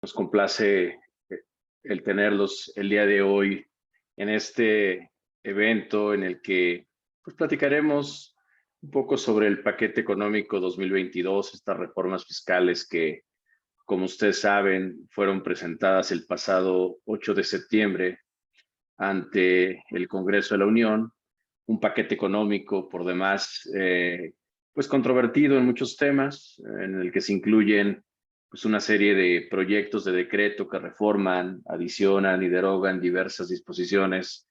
Nos complace el tenerlos el día de hoy en este evento en el que pues, platicaremos un poco sobre el paquete económico 2022, estas reformas fiscales que, como ustedes saben, fueron presentadas el pasado 8 de septiembre ante el Congreso de la Unión, un paquete económico por demás pues controvertido en muchos temas, en el que se incluyen pues una serie de proyectos de decreto que reforman, adicionan y derogan diversas disposiciones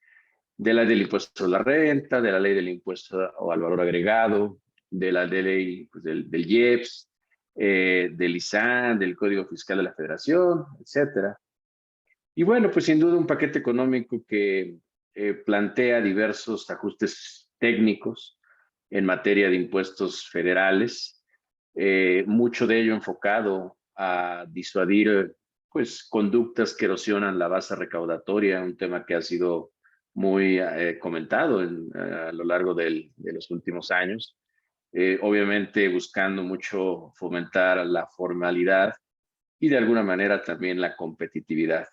de la ley del impuesto a la renta, de la ley del impuesto al valor agregado, de la ley pues, del IEPS, del ISAN, del Código Fiscal de la Federación, etcétera. Y bueno, pues sin duda un paquete económico que plantea diversos ajustes técnicos en materia de impuestos federales, mucho de ello enfocado a disuadir pues conductas que erosionan la base recaudatoria, un tema que ha sido muy comentado a lo largo de los últimos años, obviamente buscando mucho fomentar la formalidad y de alguna manera también la competitividad.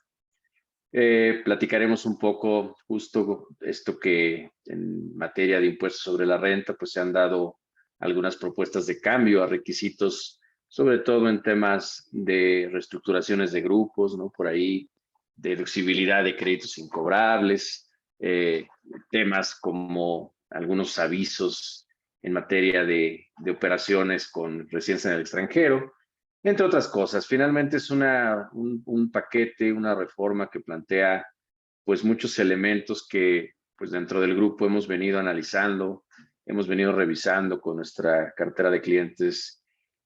Platicaremos un poco justo esto que en materia de impuestos sobre la renta, pues se han dado algunas propuestas de cambio a requisitos, sobre todo en temas de reestructuraciones de grupos, ¿no? Por ahí, deducibilidad de créditos incobrables, temas como algunos avisos en materia de operaciones con residencia en el extranjero, entre otras cosas. Finalmente es un paquete, una reforma que plantea pues muchos elementos que pues dentro del grupo hemos venido analizando, hemos venido revisando con nuestra cartera de clientes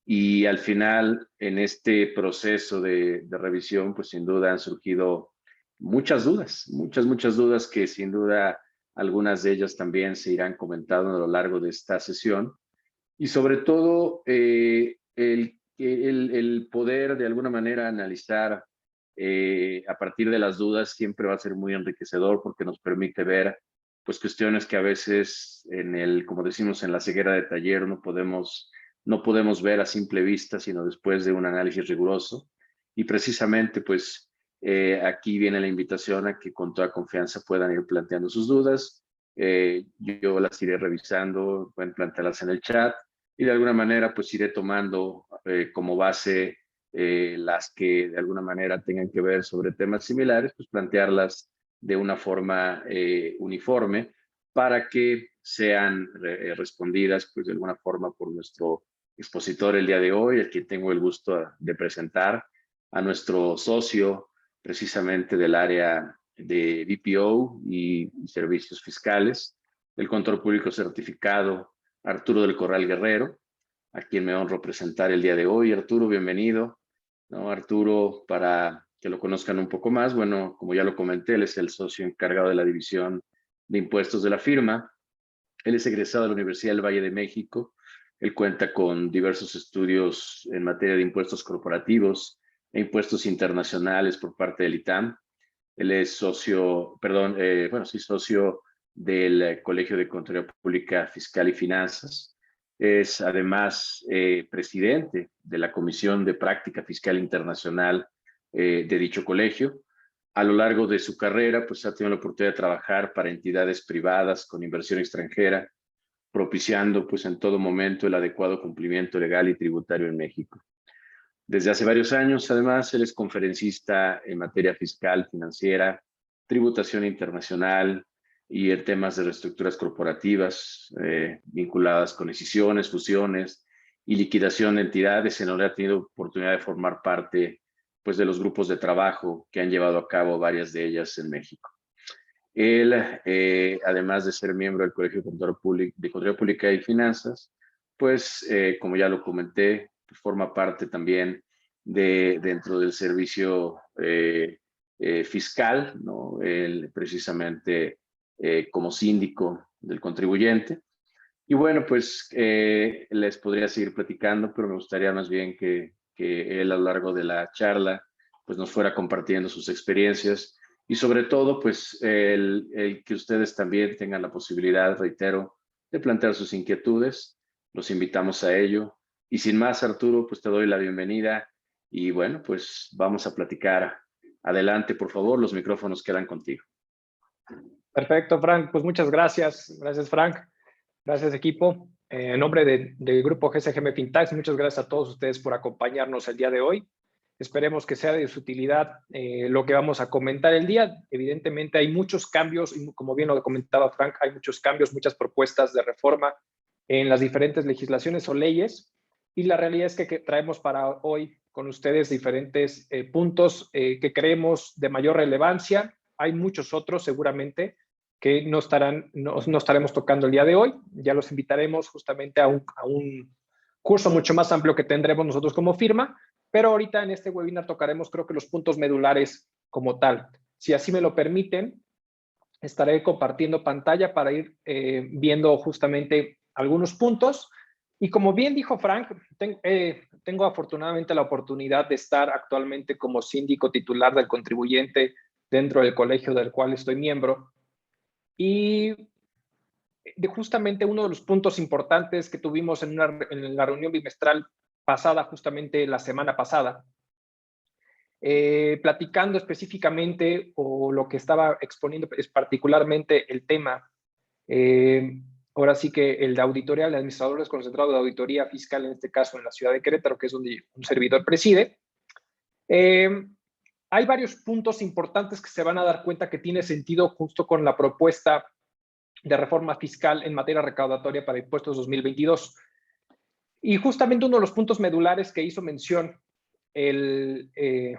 y al final en este proceso de revisión pues sin duda han surgido muchas dudas que sin duda algunas de ellas también se irán comentando a lo largo de esta sesión y sobre todo el poder de alguna manera analizar a partir de las dudas siempre va a ser muy enriquecedor porque nos permite ver pues cuestiones que a veces como decimos, en la ceguera de taller no podemos ver a simple vista, sino después de un análisis riguroso. Y precisamente pues aquí viene la invitación a que con toda confianza puedan ir planteando sus dudas. Yo las iré revisando, pueden plantearlas en el chat y de alguna manera pues iré tomando como base las que de alguna manera tengan que ver sobre temas similares, pues plantearlas de una forma uniforme para que sean respondidas pues de alguna forma por nuestro expositor el día de hoy, el que tengo el gusto de presentar a nuestro socio precisamente del área de BPO y servicios fiscales, el Contador Público Certificado Arturo del Corral Guerrero, a quien me honro presentar el día de hoy. Arturo, bienvenido. ¿No? Arturo, para que lo conozcan un poco más, bueno, como ya lo comenté, él es el socio encargado de la división de impuestos de la firma. Él es egresado de la Universidad del Valle de México. Él cuenta con diversos estudios en materia de impuestos corporativos e impuestos internacionales por parte del ITAM. Él es socio, perdón, bueno, sí, socio del Colegio de Contaduría Pública Fiscal y Finanzas. Es además presidente de la Comisión de Práctica Fiscal Internacional de dicho colegio. A lo largo de su carrera, pues ha tenido la oportunidad de trabajar para entidades privadas con inversión extranjera, propiciando pues en todo momento el adecuado cumplimiento legal y tributario en México. Desde hace varios años, además, él es conferencista en materia fiscal, financiera, tributación internacional y en temas de reestructuras corporativas vinculadas con escisiones, fusiones y liquidación de entidades, en donde ha tenido oportunidad de formar parte pues, de los grupos de trabajo que han llevado a cabo varias de ellas en México. Él, además de ser miembro del Colegio de Contaduría Pública y Finanzas, pues, como ya lo comenté, forma parte también dentro del servicio fiscal, ¿no? Él precisamente como síndico del contribuyente. Y bueno, pues les podría seguir platicando, pero me gustaría más bien que él a lo largo de la charla pues nos fuera compartiendo sus experiencias y sobre todo pues el que ustedes también tengan la posibilidad, reitero, de plantear sus inquietudes. Los invitamos a ello. Y sin más, Arturo, pues te doy la bienvenida Y bueno, pues vamos a platicar. Adelante, por favor, los micrófonos quedan contigo. Perfecto, Frank. Pues muchas gracias. Gracias, Frank. Gracias, equipo. En nombre del grupo GSGM Fintax, muchas gracias a todos ustedes por acompañarnos el día de hoy. Esperemos que sea de su utilidad lo que vamos a comentar el día. Evidentemente hay muchos cambios, y como bien lo comentaba Frank, hay muchos cambios, muchas propuestas de reforma en las diferentes legislaciones o leyes. Y la realidad es que traemos para hoy con ustedes diferentes puntos que creemos de mayor relevancia. Hay muchos otros seguramente que no estaremos tocando el día de hoy. Ya los invitaremos justamente a un curso mucho más amplio que tendremos nosotros como firma, pero ahorita en este webinar tocaremos creo que los puntos medulares como tal. Si así me lo permiten, estaré compartiendo pantalla para ir viendo justamente algunos puntos. Y como bien dijo Frank, tengo afortunadamente la oportunidad de estar actualmente como síndico titular del contribuyente dentro del colegio del cual estoy miembro. Y justamente uno de los puntos importantes que tuvimos en la reunión bimestral pasada, justamente la semana pasada, platicando específicamente o lo que estaba exponiendo es particularmente el tema, ahora sí que el de auditoría, el administrador desconcentrado de auditoría fiscal, en este caso en la ciudad de Querétaro, que es donde un servidor preside. Hay varios puntos importantes que se van a dar cuenta que tiene sentido justo con la propuesta de reforma fiscal en materia recaudatoria para impuestos 2022. Y justamente uno de los puntos medulares que hizo mención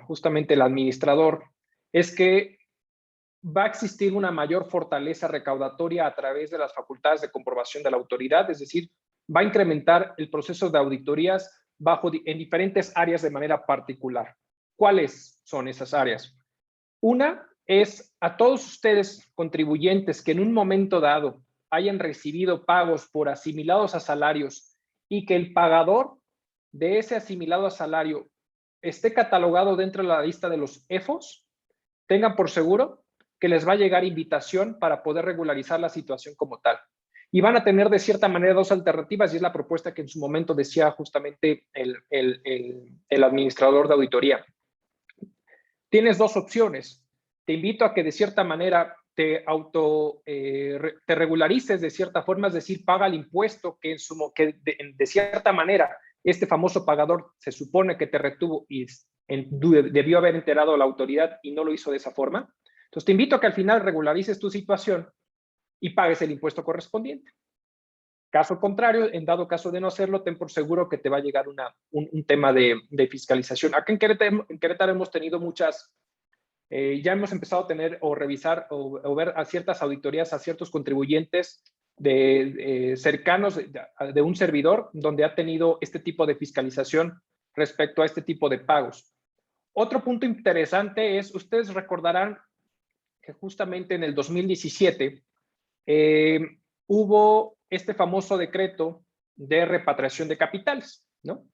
justamente el administrador es que va a existir una mayor fortaleza recaudatoria a través de las facultades de comprobación de la autoridad, es decir, va a incrementar el proceso de auditorías en diferentes áreas de manera particular. ¿Cuáles son esas áreas? Una es a todos ustedes contribuyentes que en un momento dado hayan recibido pagos por asimilados a salarios y que el pagador de ese asimilado a salario esté catalogado dentro de la lista de los EFOS, tengan por seguro que les va a llegar invitación para poder regularizar la situación como tal. Y van a tener de cierta manera dos alternativas, y es la propuesta que en su momento decía justamente el administrador de auditoría. Tienes dos opciones. Te invito a que de cierta manera te regularices de cierta forma, es decir, paga el impuesto que de cierta manera este famoso pagador se supone que te retuvo y debió haber enterado a la autoridad y no lo hizo de esa forma. Entonces te invito a que al final regularices tu situación y pagues el impuesto correspondiente. Caso contrario, en dado caso de no hacerlo, ten por seguro que te va a llegar un tema de fiscalización. Acá en Querétaro hemos tenido muchas, ya hemos empezado a tener o revisar o ver a ciertas auditorías, a ciertos contribuyentes cercanos de un servidor donde ha tenido este tipo de fiscalización respecto a este tipo de pagos. Otro punto interesante es, ustedes recordarán que justamente en el 2017 hubo este famoso decreto de repatriación de capitales, ¿no?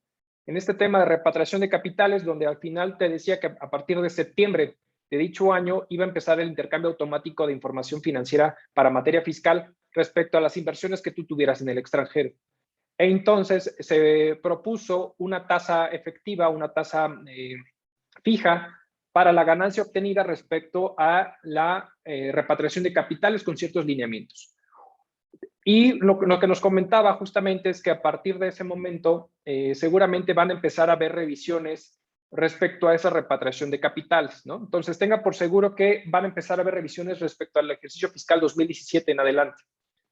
En este tema de repatriación de capitales, donde al final te decía que a partir de septiembre de dicho año iba a empezar el intercambio automático de información financiera para materia fiscal respecto a las inversiones que tú tuvieras en el extranjero. E entonces se propuso una tasa efectiva, una tasa fija para la ganancia obtenida respecto a la repatriación de capitales con ciertos lineamientos. Y lo que nos comentaba justamente es que a partir de ese momento seguramente van a empezar a haber revisiones respecto a esa repatriación de capitales, ¿no? Entonces tenga por seguro que van a empezar a haber revisiones respecto al ejercicio fiscal 2017 en adelante.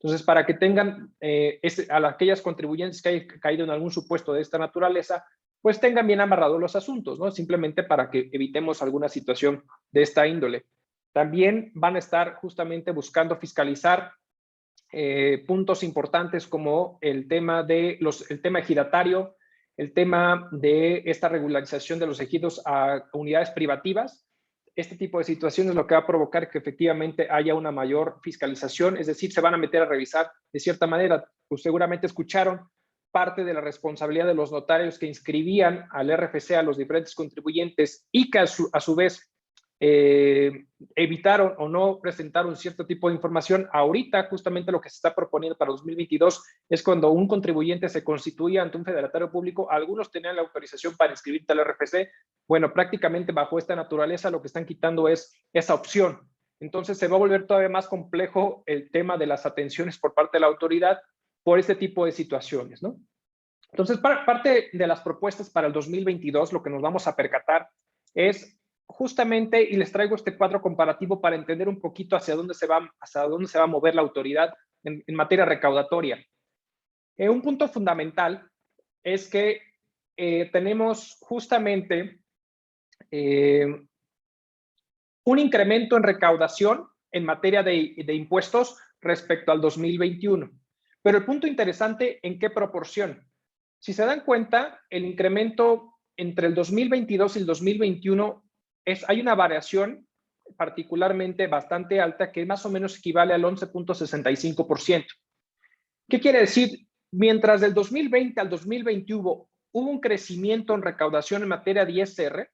Entonces, para que tengan a aquellas contribuyentes que hayan caído en algún supuesto de esta naturaleza, pues tengan bien amarrados los asuntos, ¿no? Simplemente para que evitemos alguna situación de esta índole. También van a estar justamente buscando fiscalizar puntos importantes como el tema ejidatario, el tema de esta regularización de los ejidos a unidades privativas. Este tipo de situaciones lo que va a provocar que efectivamente haya una mayor fiscalización, es decir, se van a meter a revisar de cierta manera. Pues seguramente escucharon parte de la responsabilidad de los notarios que inscribían al RFC a los diferentes contribuyentes y que a su vez evitaron o no presentaron cierto tipo de información. Ahorita, justamente lo que se está proponiendo para 2022 es cuando un contribuyente se constituye ante un federatario público, algunos tenían la autorización para inscribirte al RFC. Bueno, prácticamente bajo esta naturaleza lo que están quitando es esa opción. Entonces se va a volver todavía más complejo el tema de las atenciones por parte de la autoridad por este tipo de situaciones, ¿no? Entonces, parte de las propuestas para el 2022, lo que nos vamos a percatar es justamente, y les traigo este cuadro comparativo para entender un poquito hacia dónde se va a mover la autoridad en materia recaudatoria. Un punto fundamental es que tenemos justamente un incremento en recaudación en materia de impuestos respecto al 2021. Pero el punto interesante, ¿en qué proporción? Si se dan cuenta, el incremento entre el 2022 y el 2021 hay una variación particularmente bastante alta que más o menos equivale al 11.65%. ¿Qué quiere decir? Mientras del 2020 al 2021 hubo un crecimiento en recaudación en materia de ISR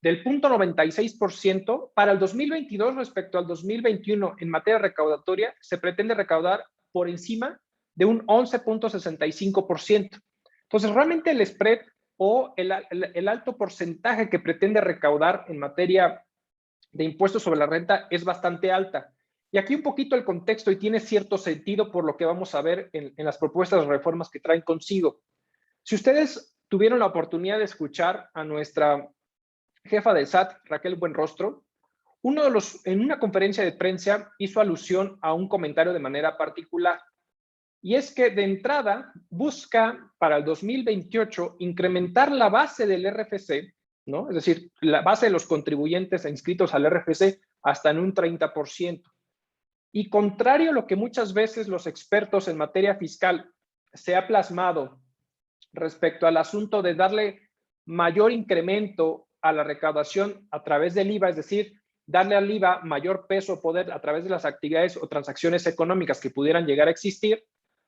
del 0.96%, para el 2022 respecto al 2021 en materia recaudatoria se pretende recaudar por encima de un 11.65%. Entonces, realmente el spread o el alto porcentaje que pretende recaudar en materia de impuestos sobre la renta es bastante alta. Y aquí un poquito el contexto, y tiene cierto sentido por lo que vamos a ver en las propuestas de reformas que traen consigo. Si ustedes tuvieron la oportunidad de escuchar a nuestra jefa del SAT, Raquel Buenrostro, en una conferencia de prensa hizo alusión a un comentario de manera particular. Y es que de entrada busca para el 2028 incrementar la base del RFC, ¿no? Es decir, la base de los contribuyentes inscritos al RFC hasta en un 30%. Y contrario a lo que muchas veces los expertos en materia fiscal se ha plasmado respecto al asunto de darle mayor incremento a la recaudación a través del IVA, es decir, darle al IVA mayor peso o poder a través de las actividades o transacciones económicas que pudieran llegar a existir.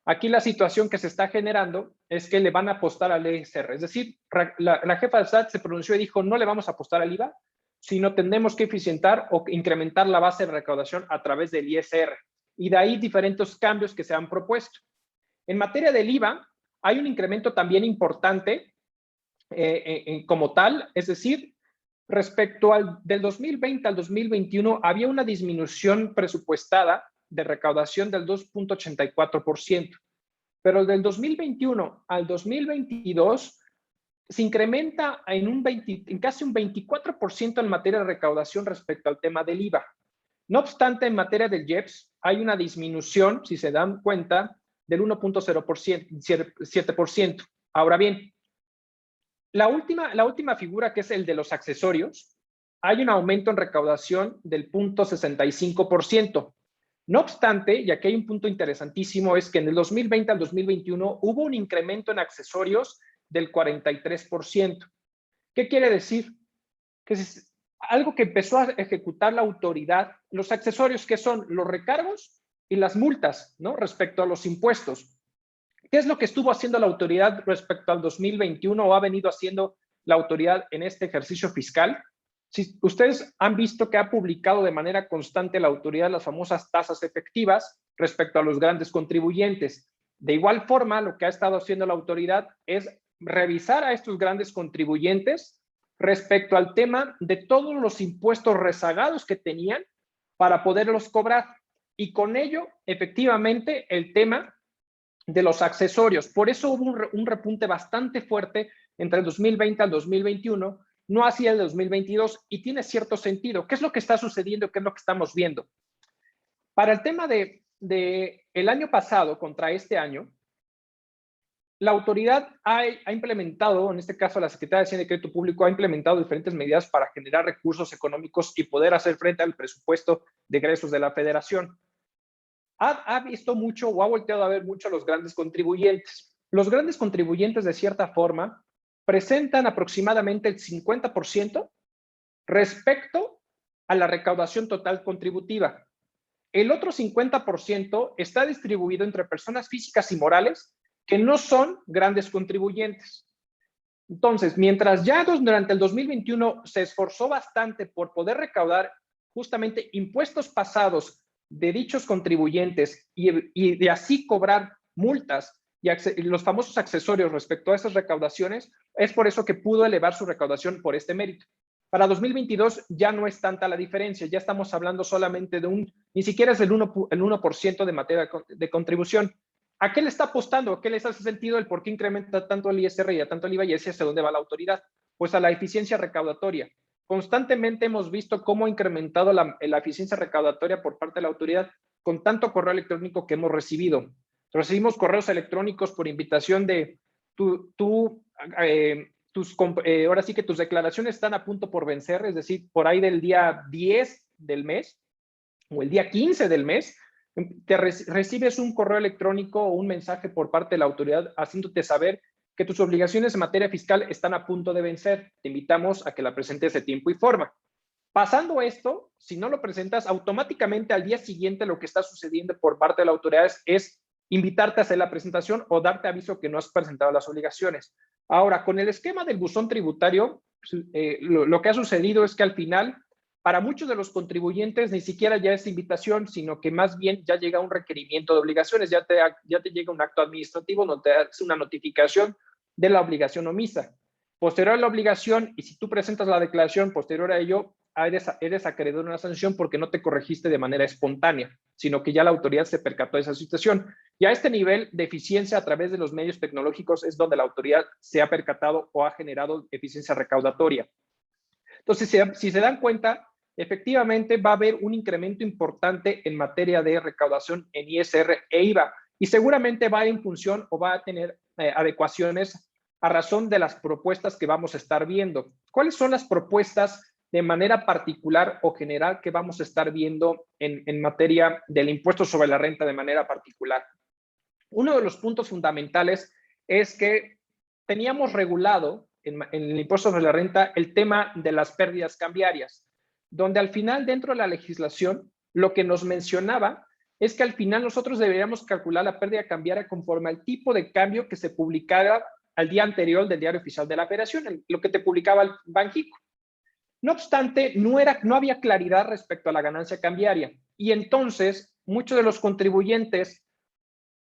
Aquí la situación que se está generando es que le van a apostar al ISR. Es decir, la jefa del SAT se pronunció y dijo, no le vamos a apostar al IVA, sino tenemos que eficientar o incrementar la base de recaudación a través del ISR. Y de ahí diferentes cambios que se han propuesto. En materia del IVA, hay un incremento también importante como tal, es decir, respecto del 2020 al 2021 había una disminución presupuestada de recaudación del 2.84%, pero del 2021 al 2022 se incrementa en casi un 24% en materia de recaudación respecto al tema del IVA. No obstante, en materia del IEPS hay una disminución, si se dan cuenta, del 1.07%. Ahora bien, la última figura, que es el de los accesorios, hay un aumento en recaudación del 0.65%. No obstante, y aquí hay un punto interesantísimo, es que en el 2020 al 2021 hubo un incremento en accesorios del 43%. ¿Qué quiere decir? Que es algo que empezó a ejecutar la autoridad, los accesorios que son los recargos y las multas, ¿no? Respecto a los impuestos. ¿Qué es lo que estuvo haciendo la autoridad respecto al 2021 o ha venido haciendo la autoridad en este ejercicio fiscal? Si ustedes han visto que ha publicado de manera constante la autoridad las famosas tasas efectivas respecto a los grandes contribuyentes. De igual forma, lo que ha estado haciendo la autoridad es revisar a estos grandes contribuyentes respecto al tema de todos los impuestos rezagados que tenían para poderlos cobrar. Y con ello, efectivamente, el tema de los accesorios. Por eso hubo un repunte bastante fuerte entre el 2020 al 2021, no hacia el 2022, y tiene cierto sentido. ¿Qué es lo que está sucediendo? ¿Qué es lo que estamos viendo? Para el tema de el año pasado contra este año, la autoridad ha implementado, en este caso la Secretaría de Hacienda y Crédito Público, ha implementado diferentes medidas para generar recursos económicos y poder hacer frente al presupuesto de egresos de la Federación. Ha visto mucho o ha volteado a ver mucho a los grandes contribuyentes. Los grandes contribuyentes, de cierta forma, presentan aproximadamente el 50% respecto a la recaudación total contributiva. El otro 50% está distribuido entre personas físicas y morales que no son grandes contribuyentes. Entonces, mientras ya durante el 2021 se esforzó bastante por poder recaudar justamente impuestos pasados de dichos contribuyentes y de así cobrar multas y los famosos accesorios respecto a esas recaudaciones, es por eso que pudo elevar su recaudación por este mérito. Para 2022 ya no es tanta la diferencia, ya estamos hablando solamente de ni siquiera es el 1% de materia de contribución. ¿A qué le está apostando? ¿A qué les hace sentido el por qué incrementa tanto el ISR y a tanto el IVA y hacia dónde va la autoridad? Pues a la eficiencia recaudatoria. Constantemente hemos visto cómo ha incrementado la eficiencia recaudatoria por parte de la autoridad con tanto correo electrónico que hemos recibido. Recibimos correos electrónicos por invitación de ahora sí que tus declaraciones están a punto por vencer, es decir, por ahí del día 10 del mes o el día 15 del mes, recibes un correo electrónico o un mensaje por parte de la autoridad haciéndote saber que tus obligaciones en materia fiscal están a punto de vencer. Te invitamos a que la presentes de tiempo y forma. Pasando esto, si no lo presentas, automáticamente al día siguiente lo que está sucediendo por parte de la autoridad es invitarte a hacer la presentación o darte aviso que no has presentado las obligaciones. Ahora, con el esquema del buzón tributario, lo que ha sucedido es que al final, para muchos de los contribuyentes, ni siquiera ya es invitación, sino que más bien ya llega un requerimiento de obligaciones, ya te llega un acto administrativo donde te hace una notificación de la obligación omisa. Posterior a la obligación, y si tú presentas la declaración posterior a ello, eres acreedor de una sanción porque no te corregiste de manera espontánea, sino que ya la autoridad se percató de esa situación. Y a este nivel de eficiencia a través de los medios tecnológicos es donde la autoridad se ha percatado o ha generado eficiencia recaudatoria. Entonces, si se dan cuenta, efectivamente va a haber un incremento importante en materia de recaudación en ISR e IVA y seguramente va en función o va a tener adecuaciones a razón de las propuestas que vamos a estar viendo. ¿Cuáles son las propuestas de manera particular o general que vamos a estar viendo en materia del impuesto sobre la renta de manera particular? Uno de los puntos fundamentales es que teníamos regulado en el impuesto sobre la renta el tema de las pérdidas cambiarias, donde al final dentro de la legislación lo que nos mencionaba es que al final nosotros deberíamos calcular la pérdida cambiaria conforme al tipo de cambio que se publicara al día anterior del Diario Oficial de la Federación, lo que te publicaba el Banxico. No obstante, no había claridad respecto a la ganancia cambiaria y entonces muchos de los contribuyentes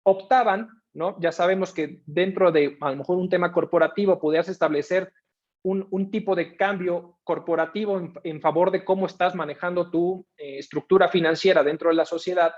optaban, ¿no? Ya sabemos que dentro de a lo mejor un tema corporativo podías establecer un tipo de cambio corporativo en favor de cómo estás manejando tu estructura financiera dentro de la sociedad.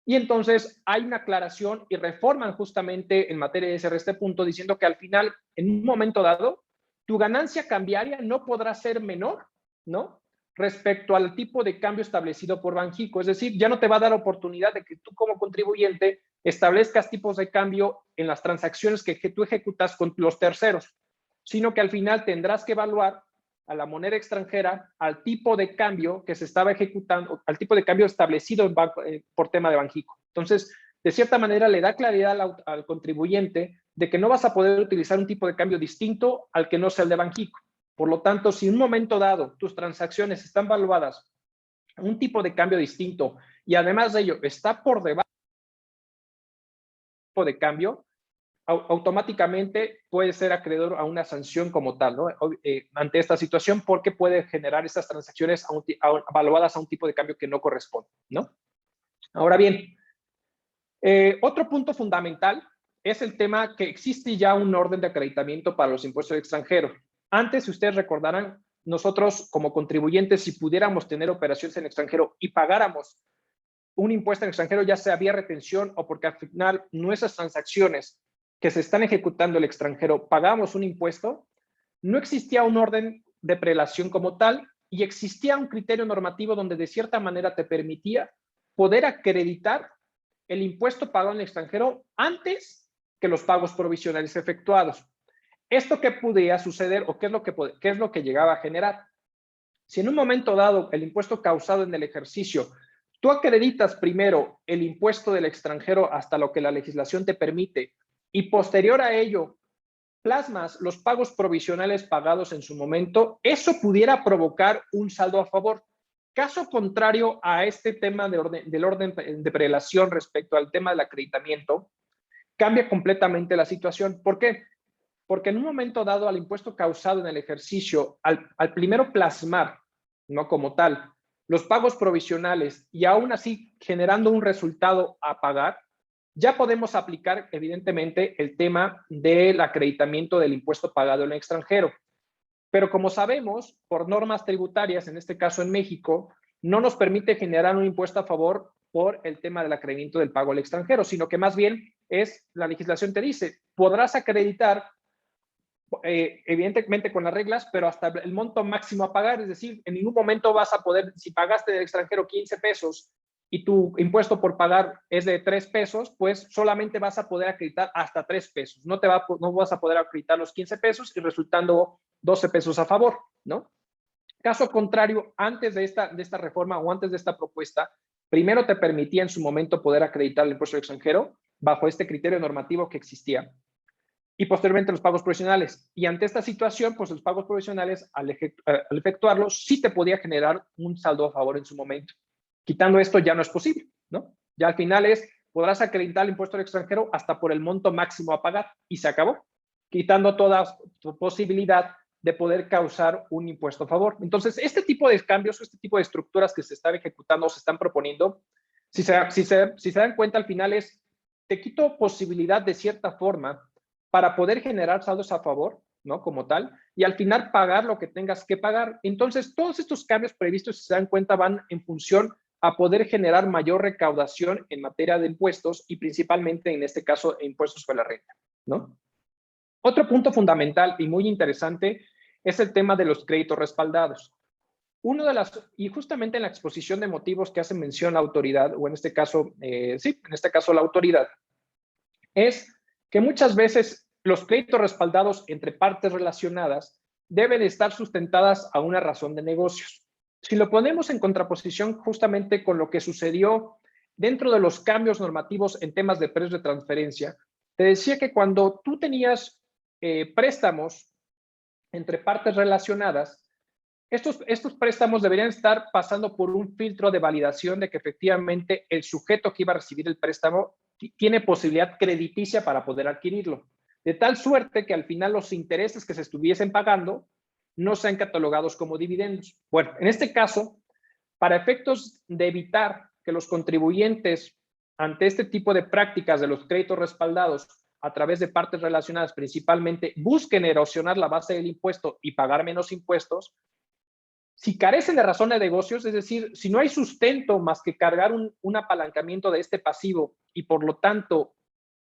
Y entonces hay una aclaración y reforman justamente en materia de este punto diciendo que al final, en un momento dado, tu ganancia cambiaria no podrá ser menor, ¿no? Respecto al tipo de cambio establecido por Banxico. Es decir, ya no te va a dar oportunidad de que tú como contribuyente establezcas tipos de cambio en las transacciones que tú ejecutas con los terceros, sino que al final tendrás que evaluar a la moneda extranjera, al tipo de cambio que se estaba ejecutando, al tipo de cambio establecido por tema de Banxico. Entonces, de cierta manera le da claridad al contribuyente de que no vas a poder utilizar un tipo de cambio distinto al que no sea el de Banxico. Por lo tanto, si en un momento dado tus transacciones están valuadas a un tipo de cambio distinto y además de ello está por debajo de cambio, automáticamente puede ser acreedor a una sanción como tal, ¿no? Ante esta situación, porque puede generar esas transacciones evaluadas a un tipo de cambio que no corresponde, ¿no? Ahora bien, otro punto fundamental es el tema que existe ya un orden de acreditamiento para los impuestos extranjeros. Antes, si ustedes recordarán, nosotros como contribuyentes, si pudiéramos tener operaciones en el extranjero y pagáramos un impuesto en extranjero, ya sea vía retención o porque al final nuestras transacciones que se están ejecutando en el extranjero pagamos un impuesto, no existía un orden de prelación como tal y existía un criterio normativo donde de cierta manera te permitía poder acreditar el impuesto pagado en el extranjero antes que los pagos provisionales efectuados. ¿Esto qué podía suceder o qué es lo que llegaba a generar? Si en un momento dado el impuesto causado en el ejercicio, tú acreditas primero el impuesto del extranjero hasta lo que la legislación te permite y posterior a ello plasmas los pagos provisionales pagados en su momento, eso pudiera provocar un saldo a favor. Caso contrario a este tema del orden de prelación respecto al tema del acreditamiento, cambia completamente la situación. ¿Por qué? Porque en un momento dado al impuesto causado en el ejercicio, al primero plasmar, no como tal, los pagos provisionales y aún así generando un resultado a pagar, ya podemos aplicar evidentemente el tema del acreditamiento del impuesto pagado en el extranjero. Pero como sabemos, por normas tributarias, en este caso en México, no nos permite generar un impuesto a favor por el tema del acreditamiento del pago al extranjero, sino que más bien la legislación te dice, podrás acreditar evidentemente con las reglas, pero hasta el monto máximo a pagar, es decir, en ningún momento vas a poder, si pagaste del extranjero 15 pesos y tu impuesto por pagar es de 3 pesos, pues solamente vas a poder acreditar hasta 3 pesos, no vas a poder acreditar los 15 pesos y resultando 12 pesos a favor, ¿no? Caso contrario, antes de esta reforma o antes de esta propuesta, primero te permitía en su momento poder acreditar el impuesto extranjero bajo este criterio normativo que existía y posteriormente los pagos provisionales. Y ante esta situación, pues los pagos provisionales, al efectuarlos, sí te podía generar un saldo a favor en su momento. Quitando esto ya no es posible, ¿no? Ya al final podrás acreditar el impuesto al extranjero hasta por el monto máximo a pagar y se acabó, quitando toda tu posibilidad de poder causar un impuesto a favor. Entonces, este tipo de cambios, este tipo de estructuras que se están ejecutando o se están proponiendo, si se dan cuenta, al final te quito posibilidad de cierta forma para poder generar saldos a favor, ¿no? Como tal, y al final pagar lo que tengas que pagar. Entonces, todos estos cambios previstos, si se dan cuenta, van en función a poder generar mayor recaudación en materia de impuestos y principalmente, en este caso, impuestos sobre la renta, ¿no? Otro punto fundamental y muy interesante es el tema de los créditos respaldados. Y justamente en la exposición de motivos que hace mención la autoridad, o en este caso, en este caso la autoridad, es que muchas veces los créditos respaldados entre partes relacionadas deben estar sustentadas a una razón de negocios. Si lo ponemos en contraposición justamente con lo que sucedió dentro de los cambios normativos en temas de precios de transferencia, te decía que cuando tú tenías préstamos entre partes relacionadas, estos préstamos deberían estar pasando por un filtro de validación de que efectivamente el sujeto que iba a recibir el préstamo tiene posibilidad crediticia para poder adquirirlo. De tal suerte que al final los intereses que se estuviesen pagando no sean catalogados como dividendos. Bueno, en este caso, para efectos de evitar que los contribuyentes ante este tipo de prácticas de los créditos respaldados a través de partes relacionadas principalmente busquen erosionar la base del impuesto y pagar menos impuestos, si carecen de razón de negocios, es decir, si no hay sustento más que cargar un apalancamiento de este pasivo y por lo tanto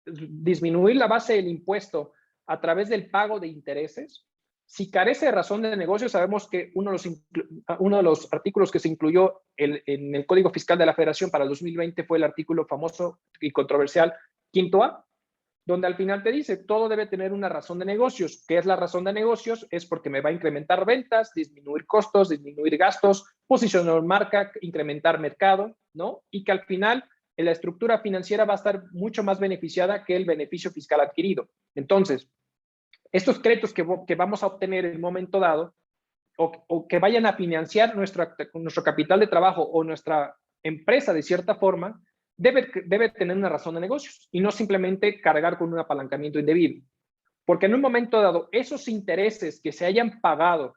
disminuir la base del impuesto a través del pago de intereses, si carece de razón de negocio, sabemos que uno de los artículos que se incluyó en el Código Fiscal de la Federación para el 2020 fue el artículo famoso y controversial 5A, donde al final te dice, todo debe tener una razón de negocios. ¿Qué es la razón de negocios? Es porque me va a incrementar ventas, disminuir costos, disminuir gastos, posicionar marca, incrementar mercado, ¿no? Y que al final la estructura financiera va a estar mucho más beneficiada que el beneficio fiscal adquirido. Entonces, estos créditos que vamos a obtener en un momento dado o que vayan a financiar nuestro capital de trabajo o nuestra empresa de cierta forma, debe tener una razón de negocios y no simplemente cargar con un apalancamiento indebido. Porque en un momento dado, esos intereses que se hayan pagado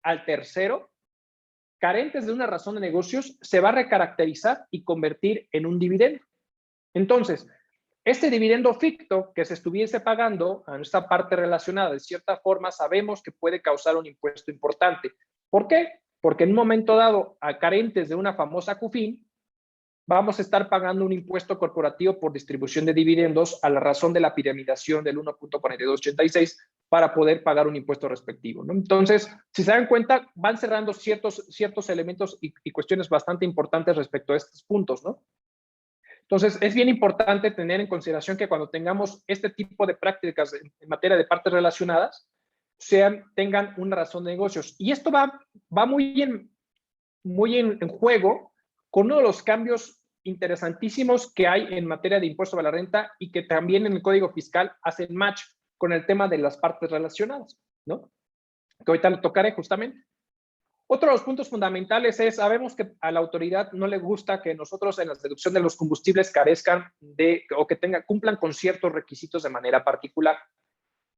al tercero, carentes de una razón de negocios, se va a recaracterizar y convertir en un dividendo. Entonces, este dividendo ficto que se estuviese pagando a nuestra parte relacionada, de cierta forma, sabemos que puede causar un impuesto importante. ¿Por qué? Porque en un momento dado, a carentes de una famosa CUFIN, vamos a estar pagando un impuesto corporativo por distribución de dividendos a la razón de la piramidación del 1.4286 para poder pagar un impuesto respectivo, ¿no? Entonces, si se dan cuenta, van cerrando ciertos elementos y cuestiones bastante importantes respecto a estos puntos, ¿no? Entonces, es bien importante tener en consideración que cuando tengamos este tipo de prácticas en materia de partes relacionadas, tengan una razón de negocios. Y esto va muy en juego con uno de los cambios interesantísimos que hay en materia de impuesto a la renta y que también en el Código Fiscal hacen match con el tema de las partes relacionadas, ¿no? Que ahorita lo tocaré justamente. Otro de los puntos fundamentales sabemos que a la autoridad no le gusta que nosotros en la deducción de los combustibles carezcan o que cumplan con ciertos requisitos de manera particular.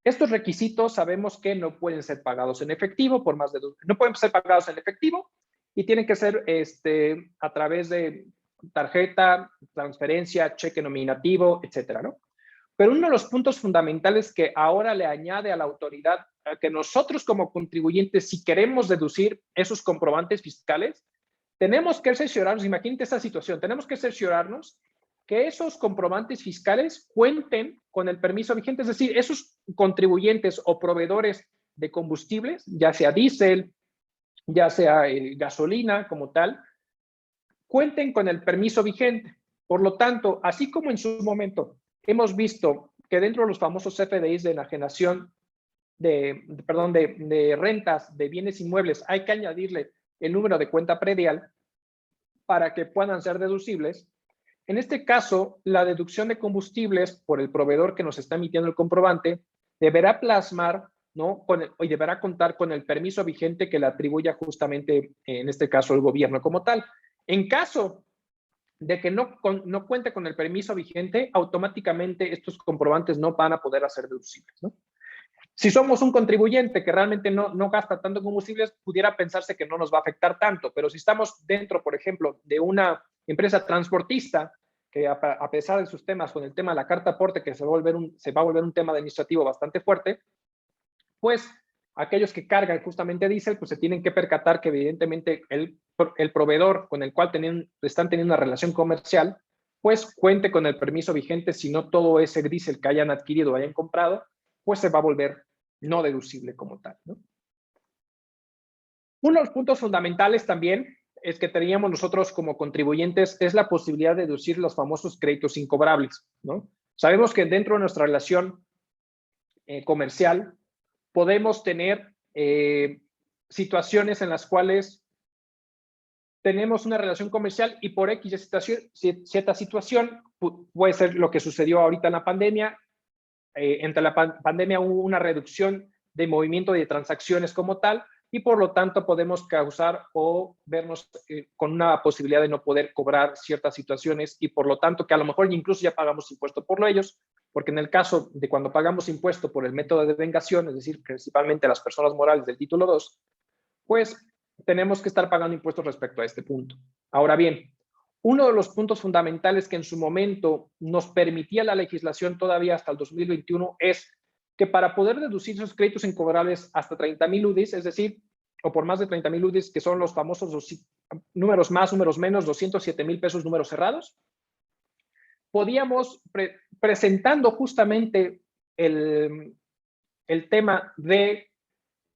Estos requisitos sabemos que no pueden ser pagados en efectivo por más de no pueden ser pagados en efectivo y tienen que ser a través de tarjeta, transferencia, cheque nominativo, etcétera, ¿no? Pero uno de los puntos fundamentales que ahora le añade a la autoridad a que nosotros como contribuyentes, si queremos deducir esos comprobantes fiscales, tenemos que cerciorarnos, imagínate esta situación, tenemos que cerciorarnos que esos comprobantes fiscales cuenten con el permiso vigente, es decir, esos contribuyentes o proveedores de combustibles, ya sea diésel, ya sea gasolina como tal, cuenten con el permiso vigente. Por lo tanto, así como en su momento hemos visto que dentro de los famosos CFDIs de enajenación de rentas de bienes inmuebles hay que añadirle el número de cuenta predial para que puedan ser deducibles. En este caso, la deducción de combustibles por el proveedor que nos está emitiendo el comprobante deberá plasmar, ¿no? Y deberá contar con el permiso vigente que le atribuya justamente, en este caso, el gobierno como tal. En caso de que no cuente con el permiso vigente, automáticamente estos comprobantes no van a poder ser deducibles, ¿no? Si somos un contribuyente que realmente no gasta tanto combustibles, pudiera pensarse que no nos va a afectar tanto, pero si estamos dentro, por ejemplo, de una empresa transportista, que a pesar de sus temas con el tema de la carta aporte, que se va a volver un tema administrativo bastante fuerte, pues aquellos que cargan justamente diésel, pues se tienen que percatar que evidentemente el proveedor con el cual están teniendo una relación comercial, pues cuente con el permiso vigente, si no todo ese diésel que hayan adquirido o hayan comprado, pues se va a volver no deducible como tal, ¿no? Uno de los puntos fundamentales también es que teníamos nosotros como contribuyentes es la posibilidad de deducir los famosos créditos incobrables, ¿no? Sabemos que dentro de nuestra relación comercial podemos tener situaciones en las cuales tenemos una relación comercial y por X cierta situación, puede ser lo que sucedió ahorita en la pandemia, entre la pandemia hubo una reducción de movimiento de transacciones como tal y por lo tanto podemos causar o vernos con una posibilidad de no poder cobrar ciertas situaciones y por lo tanto que a lo mejor incluso ya pagamos impuesto por ellos, porque en el caso de cuando pagamos impuesto por el método de devengación, es decir, principalmente las personas morales del título 2, pues tenemos que estar pagando impuestos respecto a este punto. Ahora bien, uno de los puntos fundamentales que en su momento nos permitía la legislación todavía hasta el 2021 es que para poder deducir esos créditos incobrables hasta 30,000 UDIs, es decir, o por más de 30,000 UDIs, que son los famosos números más, números menos, 207,000 pesos números cerrados, podíamos, presentando justamente el tema de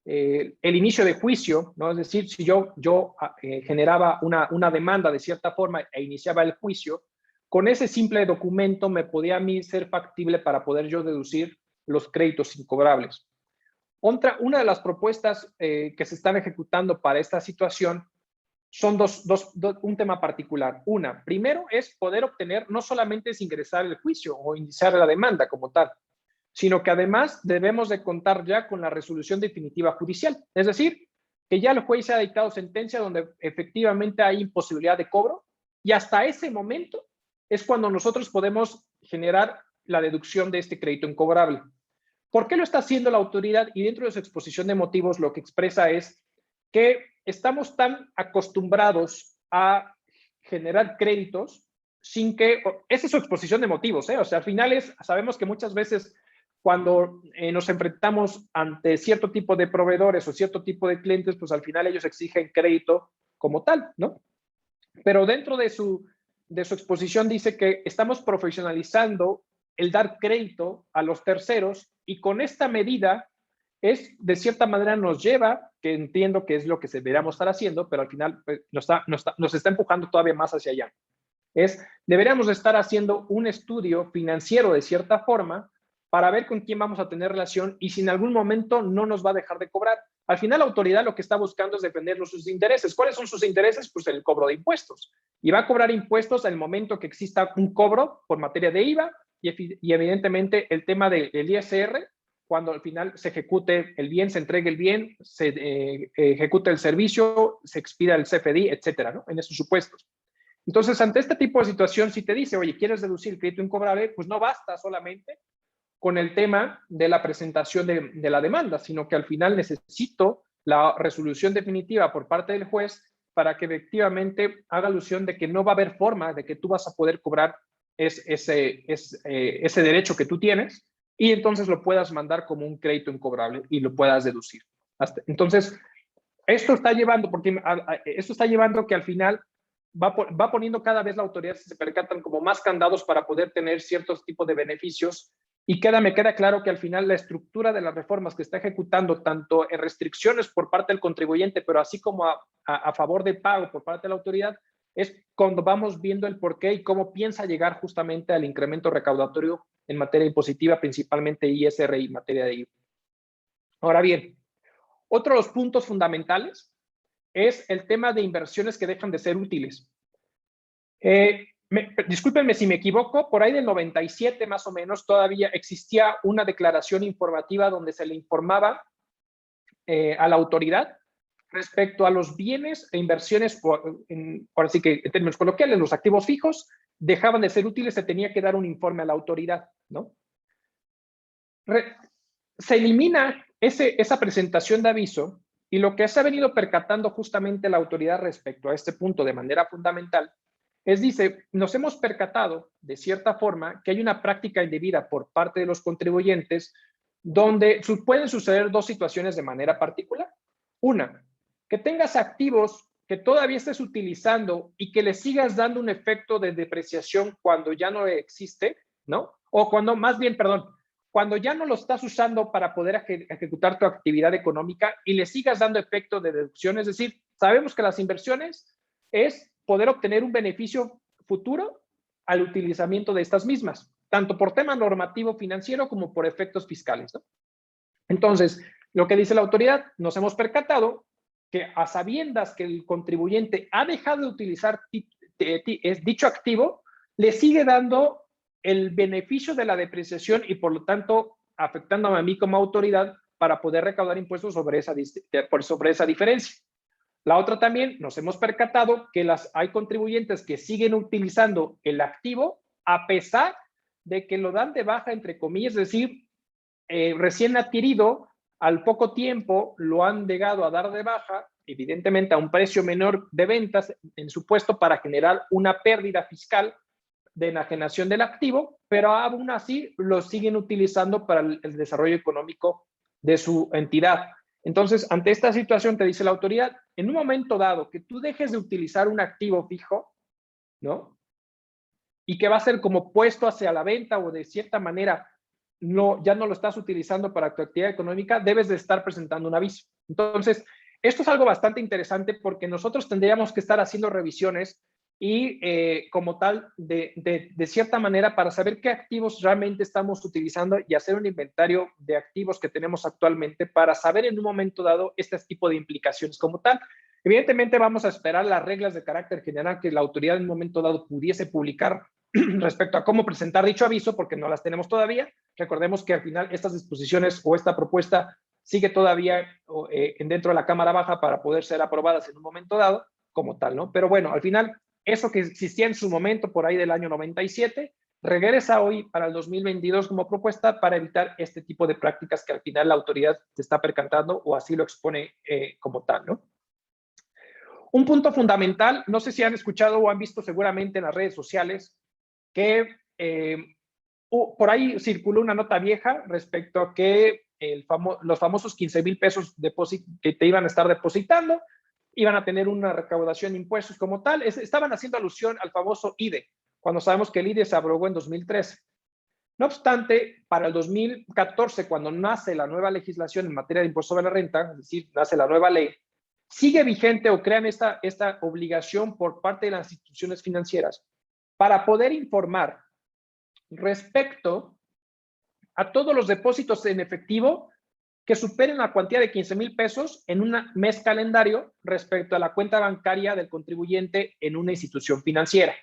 el inicio de juicio, ¿no? Es decir, si yo generaba una demanda de cierta forma e iniciaba el juicio, con ese simple documento me podía a mí ser factible para poder yo deducir los créditos incobrables. Una de las propuestas que se están ejecutando para esta situación son un tema particular. Primero es poder obtener, no solamente es ingresar el juicio o iniciar la demanda como tal, sino que además debemos de contar ya con la resolución definitiva judicial. Es decir, que ya el juez se ha dictado sentencia donde efectivamente hay imposibilidad de cobro y hasta ese momento es cuando nosotros podemos generar la deducción de este crédito incobrable. ¿Por qué lo está haciendo la autoridad? Y dentro de su exposición de motivos lo que expresa es que estamos tan acostumbrados a generar créditos sin que, esa es su exposición de motivos, o sea, al final sabemos que muchas veces cuando nos enfrentamos ante cierto tipo de proveedores o cierto tipo de clientes, pues al final ellos exigen crédito como tal, ¿no? Pero dentro de su exposición dice que estamos profesionalizando el dar crédito a los terceros y con esta medida de cierta manera nos lleva, que entiendo que es lo que deberíamos estar haciendo, pero al final pues, nos está empujando todavía más hacia allá. Deberíamos estar haciendo un estudio financiero de cierta forma para ver con quién vamos a tener relación y si en algún momento no nos va a dejar de cobrar. Al final la autoridad lo que está buscando es defender sus intereses. ¿Cuáles son sus intereses? Pues el cobro de impuestos. Y va a cobrar impuestos en el momento que exista un cobro por materia de IVA y evidentemente el tema del ISR, cuando al final se ejecute el bien, se entregue el bien, se ejecute el servicio, se expida el CFDI, etcétera, ¿no? En esos supuestos. Entonces, ante este tipo de situación, si te dice, oye, ¿quieres deducir el crédito incobrable? Pues no basta solamente con el tema de la presentación de la demanda, sino que al final necesito la resolución definitiva por parte del juez para que efectivamente haga alusión de que no va a haber forma de que tú vas a poder cobrar ese derecho que tú tienes y entonces lo puedas mandar como un crédito incobrable y lo puedas deducir. Entonces, esto está llevando que al final va poniendo cada vez la autoridad, se percatan como más candados para poder tener ciertos tipos de beneficios y me queda claro que al final la estructura de las reformas que está ejecutando, tanto en restricciones por parte del contribuyente, pero así como a favor del pago por parte de la autoridad, es cuando vamos viendo el porqué y cómo piensa llegar justamente al incremento recaudatorio en materia impositiva, principalmente ISR y materia de IVA. Ahora bien, otro de los puntos fundamentales es el tema de inversiones que dejan de ser útiles. Discúlpenme si me equivoco, por ahí del 97 más o menos todavía existía una declaración informativa donde se le informaba a la autoridad respecto a los bienes e inversiones, ahora sí que en términos coloquiales, los activos fijos dejaban de ser útiles, se tenía que dar un informe a la autoridad, ¿no? Se elimina esa presentación de aviso y lo que se ha venido percatando justamente la autoridad respecto a este punto de manera fundamental dice, nos hemos percatado de cierta forma que hay una práctica indebida por parte de los contribuyentes donde pueden suceder dos situaciones de manera particular. Una, que tengas activos que todavía estés utilizando y que le sigas dando un efecto de depreciación cuando ya no existe, ¿no? O cuando, más bien, perdón, cuando ya no lo estás usando para poder ejecutar tu actividad económica y le sigas dando efecto de deducción. Es decir, sabemos que las inversiones es poder obtener un beneficio futuro al utilizamiento de estas mismas, tanto por tema normativo financiero como por efectos fiscales, ¿no? Entonces, lo que dice la autoridad, nos hemos percatado que a sabiendas que el contribuyente ha dejado de utilizar dicho activo, le sigue dando el beneficio de la depreciación y por lo tanto afectándome a mí como autoridad para poder recaudar impuestos sobre esa diferencia. La otra también, nos hemos percatado que hay contribuyentes que siguen utilizando el activo a pesar de que lo dan de baja, entre comillas, es decir, recién adquirido, al poco tiempo lo han llegado a dar de baja, evidentemente a un precio menor de ventas en su puesto para generar una pérdida fiscal de enajenación del activo, pero aún así lo siguen utilizando para el desarrollo económico de su entidad. Entonces, ante esta situación, te dice la autoridad, en un momento dado que tú dejes de utilizar un activo fijo, ¿no? Y que va a ser como puesto hacia la venta o de cierta manera ya no lo estás utilizando para tu actividad económica, debes de estar presentando un aviso. Entonces, esto es algo bastante interesante porque nosotros tendríamos que estar haciendo revisiones y como tal, de cierta manera, para saber qué activos realmente estamos utilizando y hacer un inventario de activos que tenemos actualmente para saber en un momento dado este tipo de implicaciones como tal. Evidentemente vamos a esperar las reglas de carácter general que la autoridad en un momento dado pudiese publicar respecto a cómo presentar dicho aviso, porque no las tenemos todavía. Recordemos que al final estas disposiciones o esta propuesta sigue todavía dentro de la Cámara Baja para poder ser aprobadas en un momento dado como tal, ¿no? Pero bueno, al final, eso que existía en su momento por ahí del año 97, regresa hoy para el 2022 como propuesta para evitar este tipo de prácticas que al final la autoridad se está percatando o así lo expone como tal, ¿no? Un punto fundamental, no sé si han escuchado o han visto seguramente en las redes sociales, que por ahí circuló una nota vieja respecto a que los famosos 15,000 pesos que te iban a estar depositando, iban a tener una recaudación de impuestos como tal. Estaban haciendo alusión al famoso IDE, cuando sabemos que el IDE se abrogó en 2013. No obstante, para el 2014, cuando nace la nueva legislación en materia de impuesto sobre la renta, es decir, nace la nueva ley, sigue vigente o crean esta obligación por parte de las instituciones financieras para poder informar respecto a todos los depósitos en efectivo que superen la cuantía de 15,000 pesos en un mes calendario respecto a la cuenta bancaria del contribuyente en una institución financiera.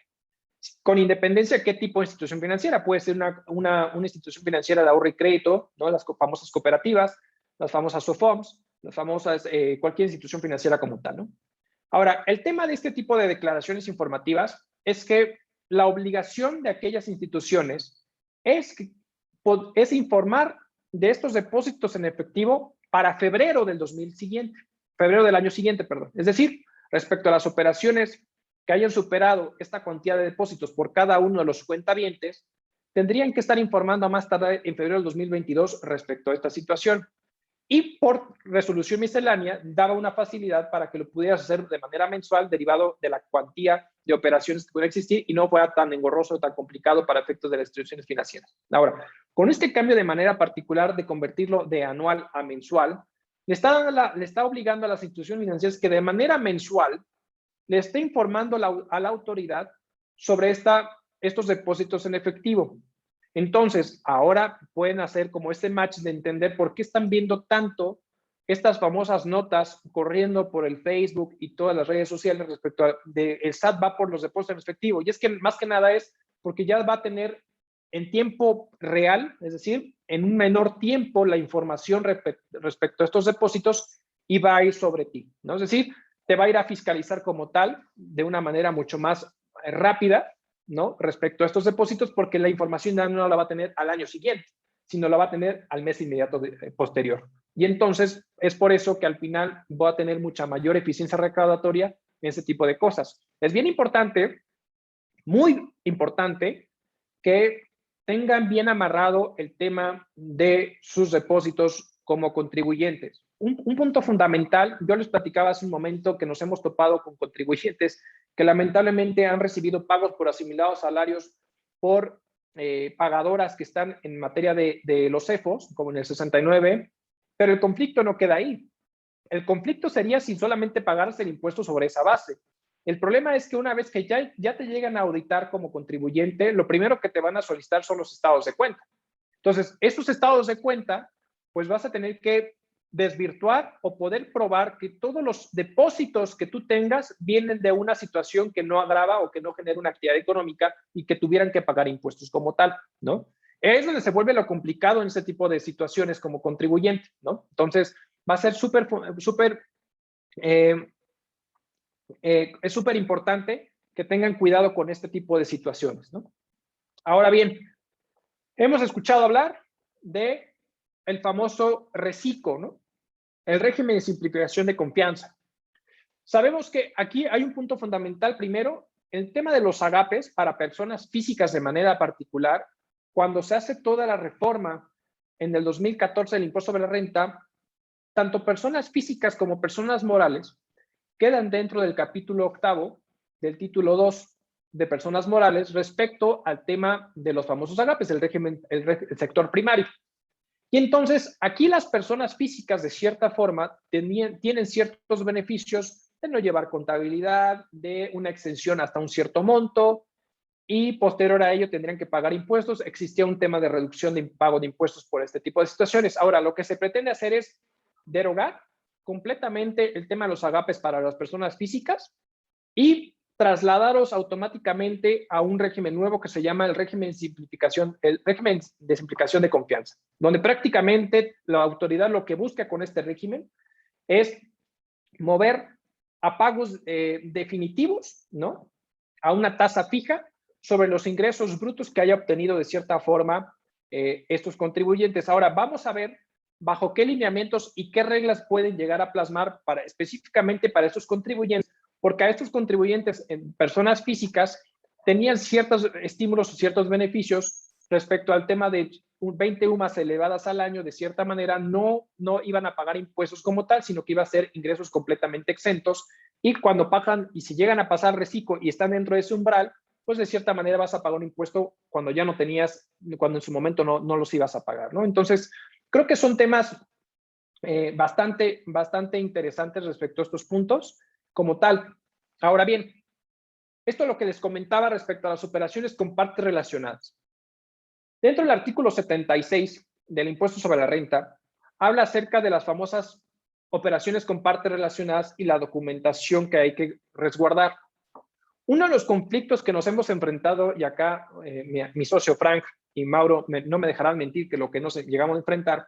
Con independencia de qué tipo de institución financiera, puede ser una institución financiera de ahorro y crédito, ¿no? Las famosas cooperativas, las famosas SOFOMS, las famosas, cualquier institución financiera como tal, ¿no? Ahora, el tema de este tipo de declaraciones informativas es que la obligación de aquellas instituciones es es informar de estos depósitos en efectivo para febrero del febrero del año siguiente, perdón. Es decir, respecto a las operaciones que hayan superado esta cantidad de depósitos por cada uno de los cuentavientes, tendrían que estar informando a más tardar en febrero del 2022 respecto a esta situación. Y por resolución miscelánea daba una facilidad para que lo pudieras hacer de manera mensual derivado de la cuantía de operaciones que pudiera existir y no fuera tan engorroso o tan complicado para efectos de las instituciones financieras. Ahora, con este cambio de manera particular de convertirlo de anual a mensual, le está obligando a las instituciones financieras que de manera mensual le esté informando a la autoridad sobre estos depósitos en efectivo. Entonces, ahora pueden hacer como este match de entender por qué están viendo tanto estas famosas notas corriendo por el Facebook y todas las redes sociales respecto a el SAT va por los depósitos en efectivo. Y es que más que nada es porque ya va a tener en tiempo real, es decir, en un menor tiempo la información respecto a estos depósitos y va a ir sobre ti, ¿no? Es decir, te va a ir a fiscalizar como tal de una manera mucho más rápida, ¿no? Respecto a estos depósitos, porque la información ya no la va a tener al año siguiente, sino la va a tener al mes inmediato posterior. Y entonces es por eso que al final va a tener mucha mayor eficiencia recaudatoria en ese tipo de cosas. Es bien importante, muy importante, que tengan bien amarrado el tema de sus depósitos como contribuyentes. Un punto fundamental, yo les platicaba hace un momento que nos hemos topado con contribuyentes que lamentablemente han recibido pagos por asimilados salarios por pagadoras que están en materia de los CEFOS, como en el 69, pero el conflicto no queda ahí. El conflicto sería si solamente pagaras el impuesto sobre esa base. El problema es que una vez que ya te llegan a auditar como contribuyente, lo primero que te van a solicitar son los estados de cuenta. Entonces, esos estados de cuenta, pues vas a tener que desvirtuar o poder probar que todos los depósitos que tú tengas vienen de una situación que no agrava o que no genera una actividad económica y que tuvieran que pagar impuestos como tal, ¿no? Es donde se vuelve lo complicado en ese tipo de situaciones como contribuyente, ¿no? Entonces, va a ser es súper importante que tengan cuidado con este tipo de situaciones, ¿no? Ahora bien, hemos escuchado hablar de el famoso RECICO, ¿no? El régimen de simplificación de confianza. Sabemos que aquí hay un punto fundamental. Primero, el tema de los agapes para personas físicas de manera particular, cuando se hace toda la reforma en el 2014 del impuesto sobre la renta, tanto personas físicas como personas morales quedan dentro del capítulo 8 del título 2 de personas morales respecto al tema de los famosos agapes, el régimen, el sector primario. Y entonces aquí las personas físicas de cierta forma tienen ciertos beneficios de no llevar contabilidad, de una exención hasta un cierto monto y posterior a ello tendrían que pagar impuestos. Existía un tema de reducción de pago de impuestos por este tipo de situaciones. Ahora, lo que se pretende hacer es derogar completamente el tema de los agapes para las personas físicas y trasladaros automáticamente a un régimen nuevo que se llama el régimen de simplificación de confianza, donde prácticamente la autoridad lo que busca con este régimen es mover a pagos definitivos, ¿no? A una tasa fija sobre los ingresos brutos que haya obtenido de cierta forma estos contribuyentes. Ahora, vamos a ver bajo qué lineamientos y qué reglas pueden llegar a plasmar específicamente para estos contribuyentes, porque a estos contribuyentes en personas físicas tenían ciertos estímulos o ciertos beneficios respecto al tema de 20 UMAS elevadas al año. De cierta manera no iban a pagar impuestos como tal, sino que iba a ser ingresos completamente exentos, y cuando pagan y si llegan a pasar reciclo y están dentro de ese umbral, pues de cierta manera vas a pagar un impuesto cuando ya no tenías, cuando en su momento no los ibas a pagar, ¿no? Entonces, creo que son temas bastante interesantes respecto a estos puntos como tal. Ahora bien, esto es lo que les comentaba respecto a las operaciones con partes relacionadas. Dentro del artículo 76 del impuesto sobre la renta, habla acerca de las famosas operaciones con partes relacionadas y la documentación que hay que resguardar. Uno de los conflictos que nos hemos enfrentado, y acá mi socio Frank y Mauro no me dejarán mentir que lo que nos llegamos a enfrentar,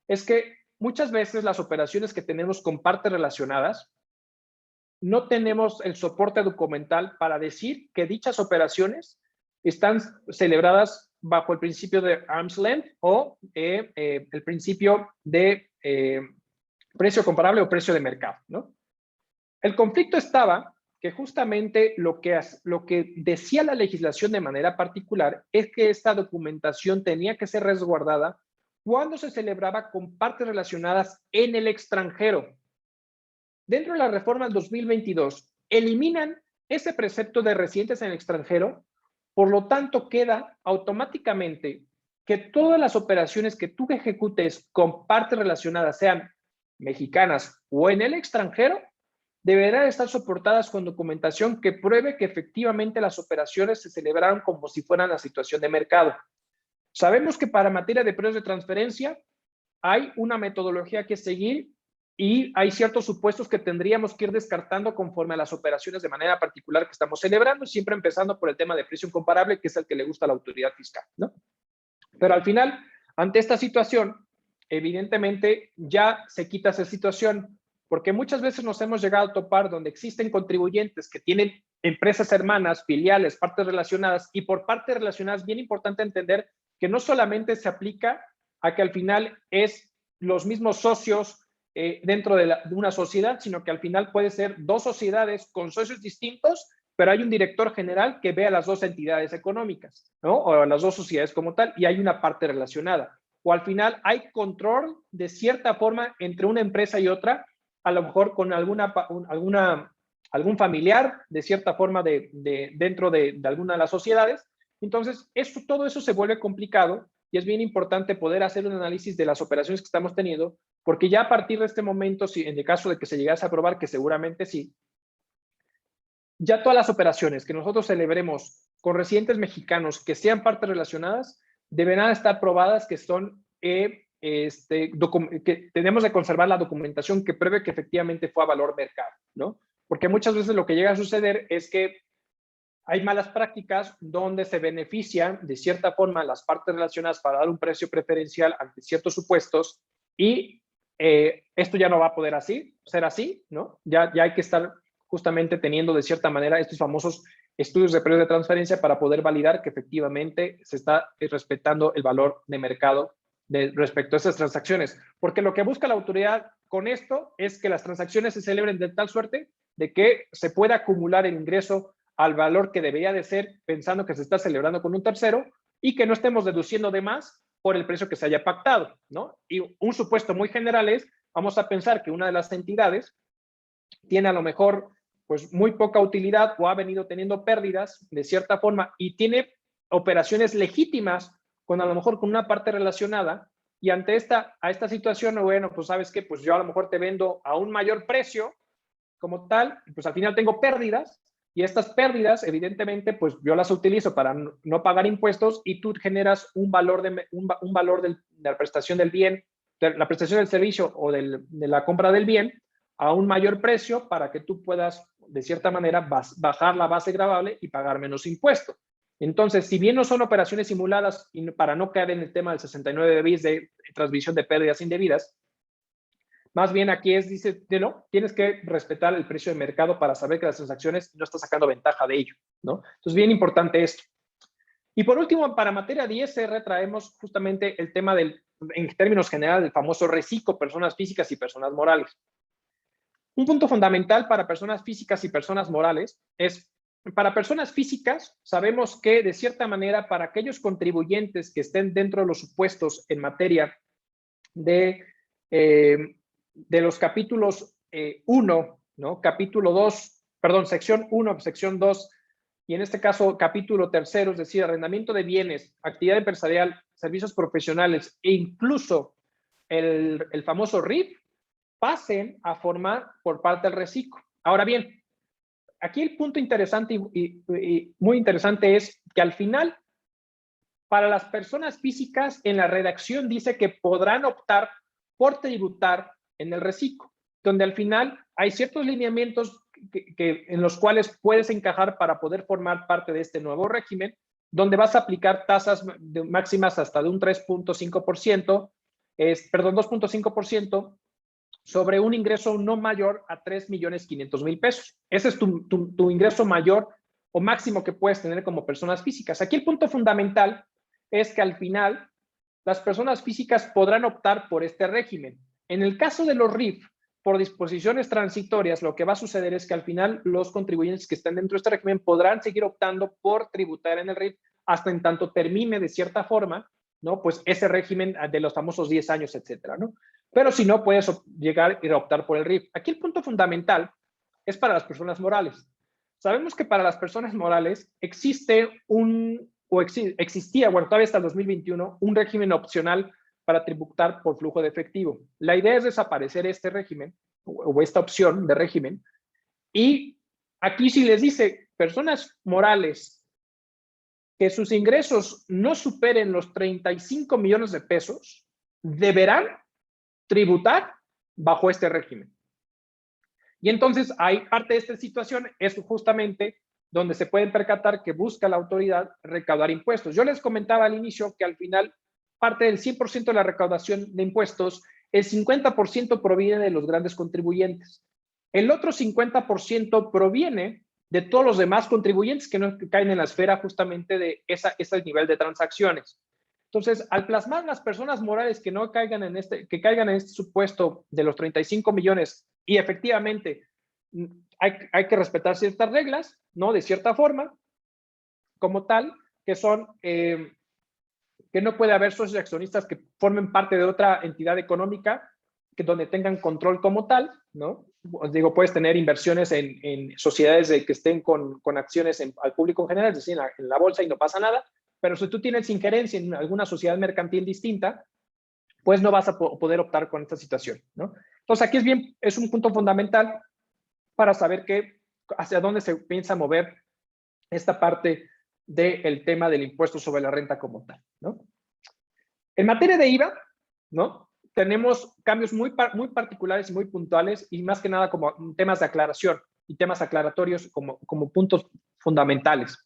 es que muchas veces las operaciones que tenemos con partes relacionadas no tenemos el soporte documental para decir que dichas operaciones están celebradas bajo el principio de arm's length o el principio de precio comparable o precio de mercado, ¿no? El conflicto estaba que justamente lo que decía la legislación de manera particular es que esta documentación tenía que ser resguardada cuando se celebraba con partes relacionadas en el extranjero. Dentro de la reforma del 2022, eliminan ese precepto de residentes en el extranjero, por lo tanto queda automáticamente que todas las operaciones que tú ejecutes con partes relacionadas, sean mexicanas o en el extranjero, deberán estar soportadas con documentación que pruebe que efectivamente las operaciones se celebraron como si fueran la situación de mercado. Sabemos que para materia de precios de transferencia hay una metodología que seguir y hay ciertos supuestos que tendríamos que ir descartando conforme a las operaciones de manera particular que estamos celebrando, siempre empezando por el tema de precio incomparable, que es el que le gusta a la autoridad fiscal, ¿no? Pero al final, ante esta situación, evidentemente ya se quita esa situación, porque muchas veces nos hemos llegado a topar donde existen contribuyentes que tienen empresas hermanas, filiales, partes relacionadas, y por partes relacionadas, bien importante entender que no solamente se aplica a que al final es los mismos socios dentro de una sociedad, sino que al final puede ser dos sociedades con socios distintos, pero hay un director general que ve a las dos entidades económicas, ¿no? O a las dos sociedades como tal, y hay una parte relacionada. O al final hay control de cierta forma entre una empresa y otra, a lo mejor con algún familiar de cierta forma dentro de alguna de las sociedades. Entonces, todo eso se vuelve complicado y es bien importante poder hacer un análisis de las operaciones que estamos teniendo, porque ya a partir de este momento, si en el caso de que se llegase a aprobar, que seguramente sí, ya todas las operaciones que nosotros celebremos con residentes mexicanos que sean partes relacionadas deberán estar probadas que son que tenemos de conservar la documentación que pruebe que efectivamente fue a valor mercado, ¿no? Porque muchas veces lo que llega a suceder es que hay malas prácticas donde se benefician de cierta forma las partes relacionadas para dar un precio preferencial ante ciertos supuestos y esto ya no va a poder ser así, ¿no? Ya hay que estar justamente teniendo de cierta manera estos famosos estudios de precios de transferencia para poder validar que efectivamente se está respetando el valor de mercado respecto a esas transacciones. Porque lo que busca la autoridad con esto es que las transacciones se celebren de tal suerte de que se pueda acumular el ingreso al valor que debería de ser pensando que se está celebrando con un tercero y que no estemos deduciendo de más por el precio que se haya pactado, ¿no? Y un supuesto muy general es, vamos a pensar que una de las entidades tiene a lo mejor pues muy poca utilidad o ha venido teniendo pérdidas de cierta forma y tiene operaciones legítimas con a lo mejor con una parte relacionada y ante esta situación, bueno, pues sabes que pues yo a lo mejor te vendo a un mayor precio como tal, pues al final tengo pérdidas y estas pérdidas evidentemente pues yo las utilizo para no pagar impuestos y tú generas un valor de la prestación del bien, de la prestación del servicio o de la compra del bien a un mayor precio para que tú puedas de cierta manera bajar la base gravable y pagar menos impuesto. Entonces, si bien no son operaciones simuladas y para no caer en el tema del 69 de bis de transmisión de pérdidas indebidas, más bien aquí dice, no, tienes que respetar el precio de mercado para saber que las transacciones no están sacando ventaja de ello, ¿no? Entonces, bien importante esto. Y por último, para materia de ISR traemos justamente el tema en términos generales, del famoso reciclo, personas físicas y personas morales. Un punto fundamental para personas físicas y personas morales es, para personas físicas, sabemos que de cierta manera para aquellos contribuyentes que estén dentro de los supuestos en materia de los capítulos 1, ¿no? Capítulo 2, perdón, sección 1, sección 2, y en este caso capítulo 3, es decir, arrendamiento de bienes, actividad empresarial, servicios profesionales e incluso el famoso RIF, pasen a formar por parte del reciclo. Ahora bien, aquí el punto interesante y muy interesante es que al final, para las personas físicas, en la redacción dice que podrán optar por tributar en el reciclo, donde al final hay ciertos lineamientos en los cuales puedes encajar para poder formar parte de este nuevo régimen, donde vas a aplicar tasas máximas hasta de un 3.5%, perdón, 2.5%, sobre un ingreso no mayor a 3.500.000 pesos. Ese es tu ingreso mayor o máximo que puedes tener como personas físicas. Aquí el punto fundamental es que al final las personas físicas podrán optar por este régimen. En el caso de los RIF, por disposiciones transitorias, lo que va a suceder es que al final los contribuyentes que estén dentro de este régimen podrán seguir optando por tributar en el RIF hasta en tanto termine de cierta forma, ¿no? Pues ese régimen de los famosos 10 años, etcétera, ¿no? Pero si no, puedes llegar y optar por el RIF. Aquí el punto fundamental es para las personas morales. Sabemos que para las personas morales existía, bueno, todavía hasta el 2021, un régimen opcional para tributar por flujo de efectivo. La idea es desaparecer este régimen o esta opción de régimen. Y aquí si les dice personas morales que sus ingresos no superen los 35 millones de pesos, deberán tributar bajo este régimen. Y entonces hay parte de esta situación es justamente donde se pueden percatar que busca la autoridad recaudar impuestos. Yo les comentaba al inicio que al final parte del 100% de la recaudación de impuestos, el 50% proviene de los grandes contribuyentes. El otro 50% proviene de todos los demás contribuyentes que no caen en la esfera justamente de ese nivel de transacciones. Entonces, al plasmar las personas morales que no caigan en que caigan en este supuesto de los 35 millones y efectivamente hay que respetar ciertas reglas, ¿no? De cierta forma, como tal, que son que no puede haber socios accionistas que formen parte de otra entidad económica que donde tengan control como tal, ¿no? Os digo, puedes tener inversiones en sociedades que estén con acciones al público en general, es decir, en la bolsa y no pasa nada, pero si tú tienes injerencia en alguna sociedad mercantil distinta, pues no vas a poder optar con esta situación, ¿no? Entonces aquí es un punto fundamental para saber hacia dónde se piensa mover esta parte del tema del impuesto sobre la renta como tal, ¿no? En materia de IVA, ¿no? Tenemos cambios muy particulares y muy puntuales y más que nada como temas de aclaración y temas aclaratorios como puntos fundamentales.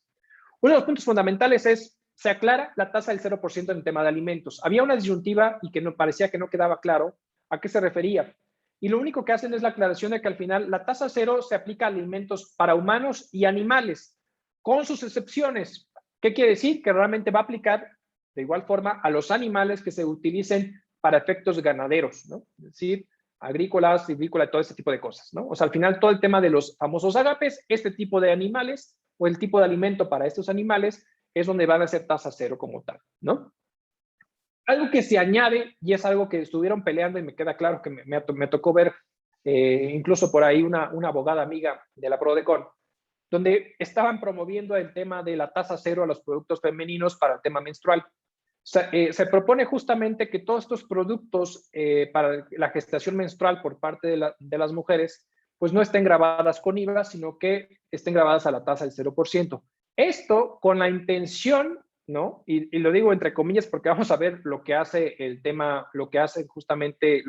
Uno de los puntos fundamentales es, se aclara la tasa del 0% en el tema de alimentos. Había una disyuntiva y que no parecía que no quedaba claro a qué se refería. Y lo único que hacen es la aclaración de que al final la tasa cero se aplica a alimentos para humanos y animales, con sus excepciones. ¿Qué quiere decir? Que realmente va a aplicar de igual forma a los animales que se utilicen para efectos ganaderos, ¿no? Es decir, agrícolas, silvícolas, todo este tipo de cosas, ¿no? O sea, al final todo el tema de los famosos agapes, este tipo de animales o el tipo de alimento para estos animales es donde van a ser tasa cero como tal, ¿no? Algo que se añade, y es algo que estuvieron peleando y me queda claro que me tocó ver incluso por ahí una abogada amiga de la Prodecon, donde estaban promoviendo el tema de la tasa cero a los productos femeninos para el tema menstrual. Se propone justamente que todos estos productos para la gestación menstrual por parte de las mujeres, pues no estén grabadas con IVA, sino que estén grabadas a la tasa del 0%. Esto con la intención, ¿no? Y lo digo entre comillas porque vamos a ver lo que hace el tema, lo que hacen justamente en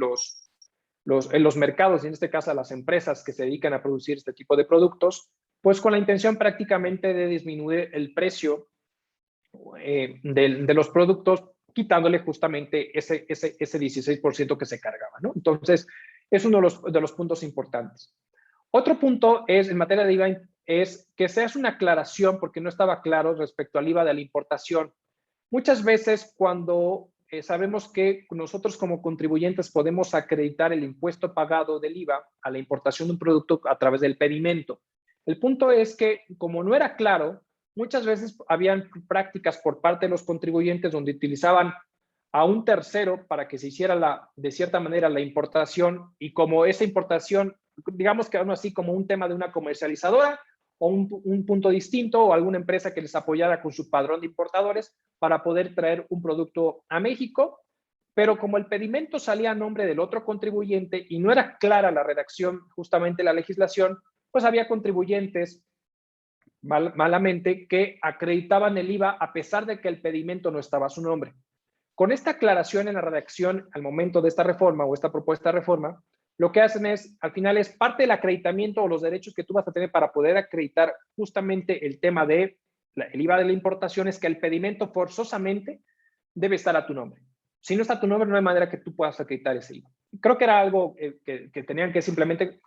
los mercados, y en este caso a las empresas que se dedican a producir este tipo de productos, pues con la intención prácticamente de disminuir el precio de los productos, quitándole justamente ese 16% que se cargaba, ¿no? Entonces, es uno de los puntos importantes. Otro punto es, en materia de IVA, es que se hace una aclaración, porque no estaba claro respecto al IVA de la importación. Muchas veces cuando sabemos que nosotros como contribuyentes podemos acreditar el impuesto pagado del IVA a la importación de un producto a través del pedimento. El punto es que, como no era claro, muchas veces habían prácticas por parte de los contribuyentes donde utilizaban a un tercero para que se hiciera de cierta manera la importación, y como esa importación, digamos que aún así como un tema de una comercializadora o un punto distinto o alguna empresa que les apoyara con su padrón de importadores para poder traer un producto a México, pero como el pedimento salía a nombre del otro contribuyente y no era clara la redacción, justamente la legislación, pues había contribuyentes malamente que acreditaban el IVA a pesar de que el pedimento no estaba a su nombre. Con esta aclaración en la redacción al momento de esta reforma o esta propuesta de reforma, lo que hacen es, al final es parte del acreditamiento o los derechos que tú vas a tener para poder acreditar justamente el tema de el IVA de la importación, es que el pedimento forzosamente debe estar a tu nombre. Si no está a tu nombre, no hay manera que tú puedas acreditar ese IVA. Creo que era algo que tenían que simplemente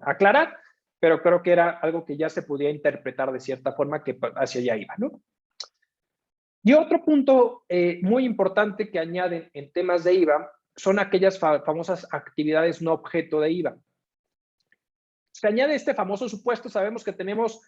aclarar, pero creo que era algo que ya se podía interpretar de cierta forma que hacia allá iba, ¿no? Y otro punto muy importante que añaden en temas de IVA son aquellas famosas actividades no objeto de IVA. Se añade este famoso supuesto, sabemos que tenemos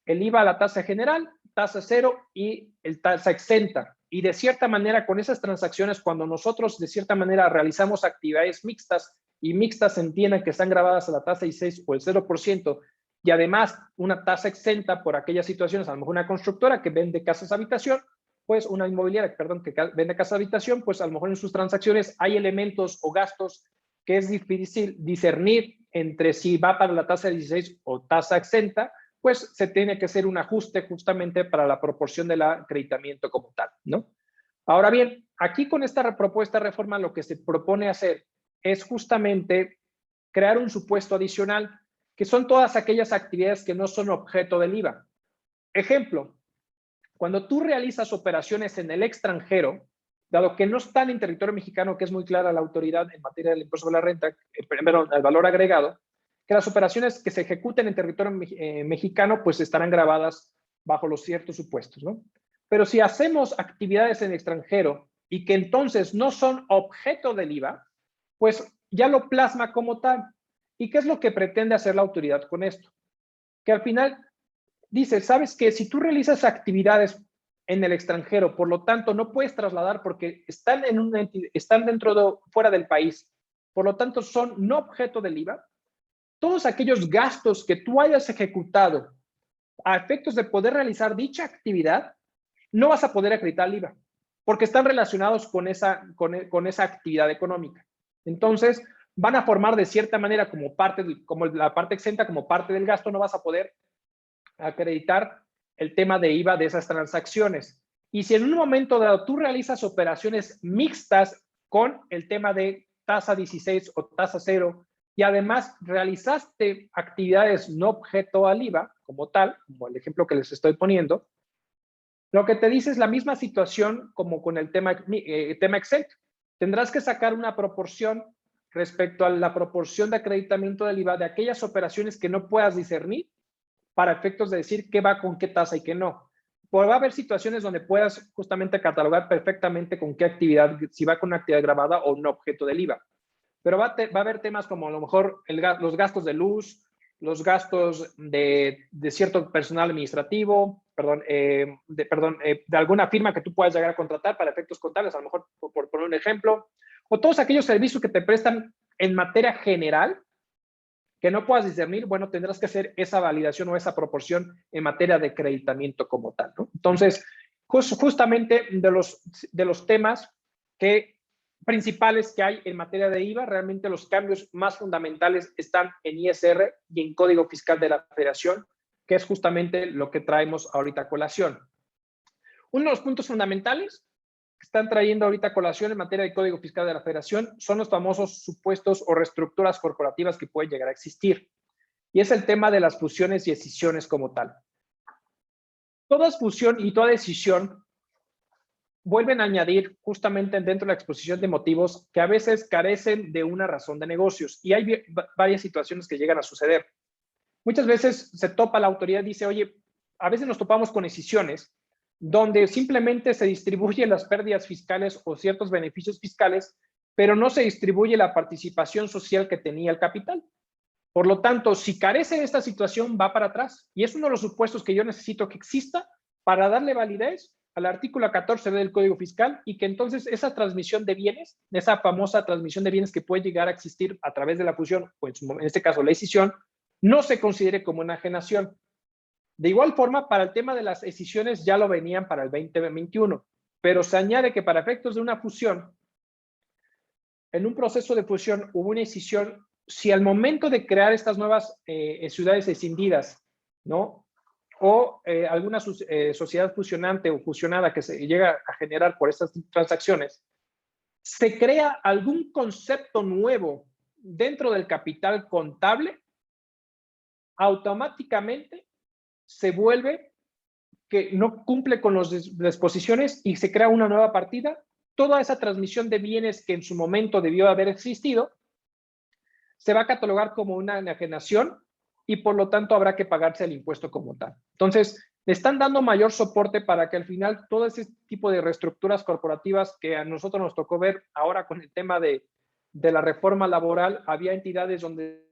el IVA a la tasa general, tasa cero y el tasa exenta. Y de cierta manera, con esas transacciones, cuando nosotros de cierta manera realizamos actividades mixtas, y mixtas se entienden que están grabadas a la tasa 16 o el 0%, y además una tasa exenta por aquellas situaciones, a lo mejor una constructora que vende casas de habitación, pues una inmobiliaria, perdón, que vende casas de habitación, pues a lo mejor en sus transacciones hay elementos o gastos que es difícil discernir entre si va para la tasa 16 o tasa exenta, pues se tiene que hacer un ajuste justamente para la proporción del acreditamiento como tal, ¿no? Ahora bien, aquí con esta propuesta de reforma lo que se propone hacer es justamente crear un supuesto adicional, que son todas aquellas actividades que no son objeto del IVA. Ejemplo, cuando tú realizas operaciones en el extranjero, dado que no están en territorio mexicano, que es muy clara la autoridad en materia del impuesto sobre la renta, perdón, el valor agregado, que las operaciones que se ejecuten en territorio mexicano pues estarán grabadas bajo los ciertos supuestos, ¿no? Pero si hacemos actividades en el extranjero y que entonces no son objeto del IVA, pues ya lo plasma como tal. ¿Y qué es lo que pretende hacer la autoridad con esto? Que al final dice, ¿sabes qué? Si tú realizas actividades en el extranjero, por lo tanto no puedes trasladar porque están, están fuera del país, por lo tanto son no objeto del IVA, todos aquellos gastos que tú hayas ejecutado a efectos de poder realizar dicha actividad, no vas a poder acreditar el IVA, porque están relacionados con esa actividad económica. Entonces, van a formar de cierta manera como la parte exenta, como parte del gasto, no vas a poder acreditar el tema de IVA de esas transacciones. Y si en un momento dado tú realizas operaciones mixtas con el tema de tasa 16 o tasa 0 y además realizaste actividades no objeto al IVA como tal, como el ejemplo que les estoy poniendo, lo que te dice es la misma situación como con el tema exento. Tendrás que sacar una proporción respecto a la proporción de acreditamiento del IVA de aquellas operaciones que no puedas discernir para efectos de decir qué va con qué tasa y qué no. Pues va a haber situaciones donde puedas justamente catalogar perfectamente con qué actividad, si va con una actividad grabada o un objeto del IVA. Pero va a haber temas como a lo mejor los gastos de luz, los gastos de cierto personal administrativo, de alguna firma que tú puedas llegar a contratar para efectos contables, a lo mejor por poner un ejemplo, o todos aquellos servicios que te prestan en materia general que no puedas discernir, bueno, tendrás que hacer esa validación o esa proporción en materia de acreditamiento como tal, ¿no? Entonces, justamente de los temas principales que hay en materia de IVA, realmente los cambios más fundamentales están en ISR y en Código Fiscal de la Federación, que es justamente lo que traemos ahorita a colación. Uno de los puntos fundamentales que están trayendo ahorita a colación en materia de Código Fiscal de la Federación son los famosos supuestos o reestructuras corporativas que pueden llegar a existir. Y es el tema de las fusiones y escisiones como tal. Toda fusión y toda decisión vuelven a añadir justamente dentro de la exposición de motivos que a veces carecen de una razón de negocios. Y hay varias situaciones que llegan a suceder. Muchas veces se topa la autoridad y dice, oye, a veces nos topamos con escisiones donde simplemente se distribuyen las pérdidas fiscales o ciertos beneficios fiscales, pero no se distribuye la participación social que tenía el capital. Por lo tanto, si carece de esta situación, va para atrás. Y es uno de los supuestos que yo necesito que exista para darle validez al artículo 14 del Código Fiscal y que entonces esa transmisión de bienes, esa famosa transmisión de bienes que puede llegar a existir a través de la fusión, o en este caso la escisión, no se considere como una enajenación. De igual forma, para el tema de las escisiones ya lo venían para el 2021, pero se añade que para efectos de una fusión, en un proceso de fusión hubo una escisión, si al momento de crear estas nuevas ciudades escindidas, ¿no? O alguna sociedad fusionante o fusionada que se llega a generar por estas transacciones, se crea algún concepto nuevo dentro del capital contable, automáticamente se vuelve que no cumple con las disposiciones y se crea una nueva partida. Toda esa transmisión de bienes que en su momento debió haber existido se va a catalogar como una enajenación y por lo tanto habrá que pagarse el impuesto como tal. Entonces, le están dando mayor soporte para que al final todo ese tipo de reestructuras corporativas que a nosotros nos tocó ver ahora con el tema de la reforma laboral, había entidades donde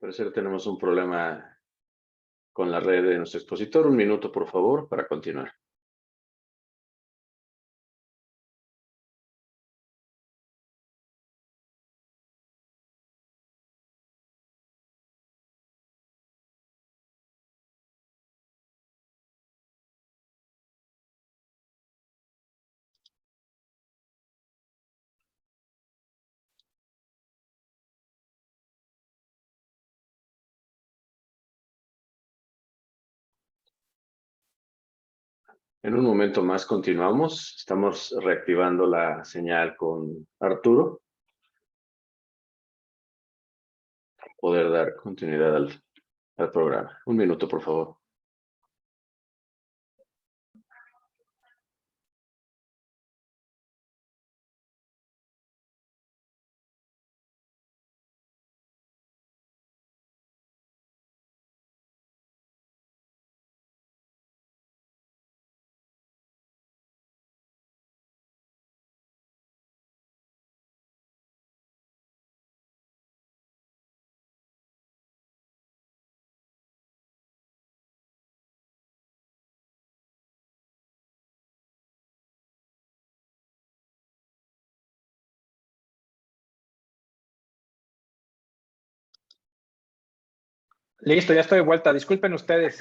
Al parecer tenemos un problema con la red de nuestro expositor. Un minuto, por favor, para continuar. En un momento más continuamos. Estamos reactivando la señal con Arturo. Poder dar continuidad al programa. Un minuto, por favor. Listo, ya estoy de vuelta. Disculpen ustedes.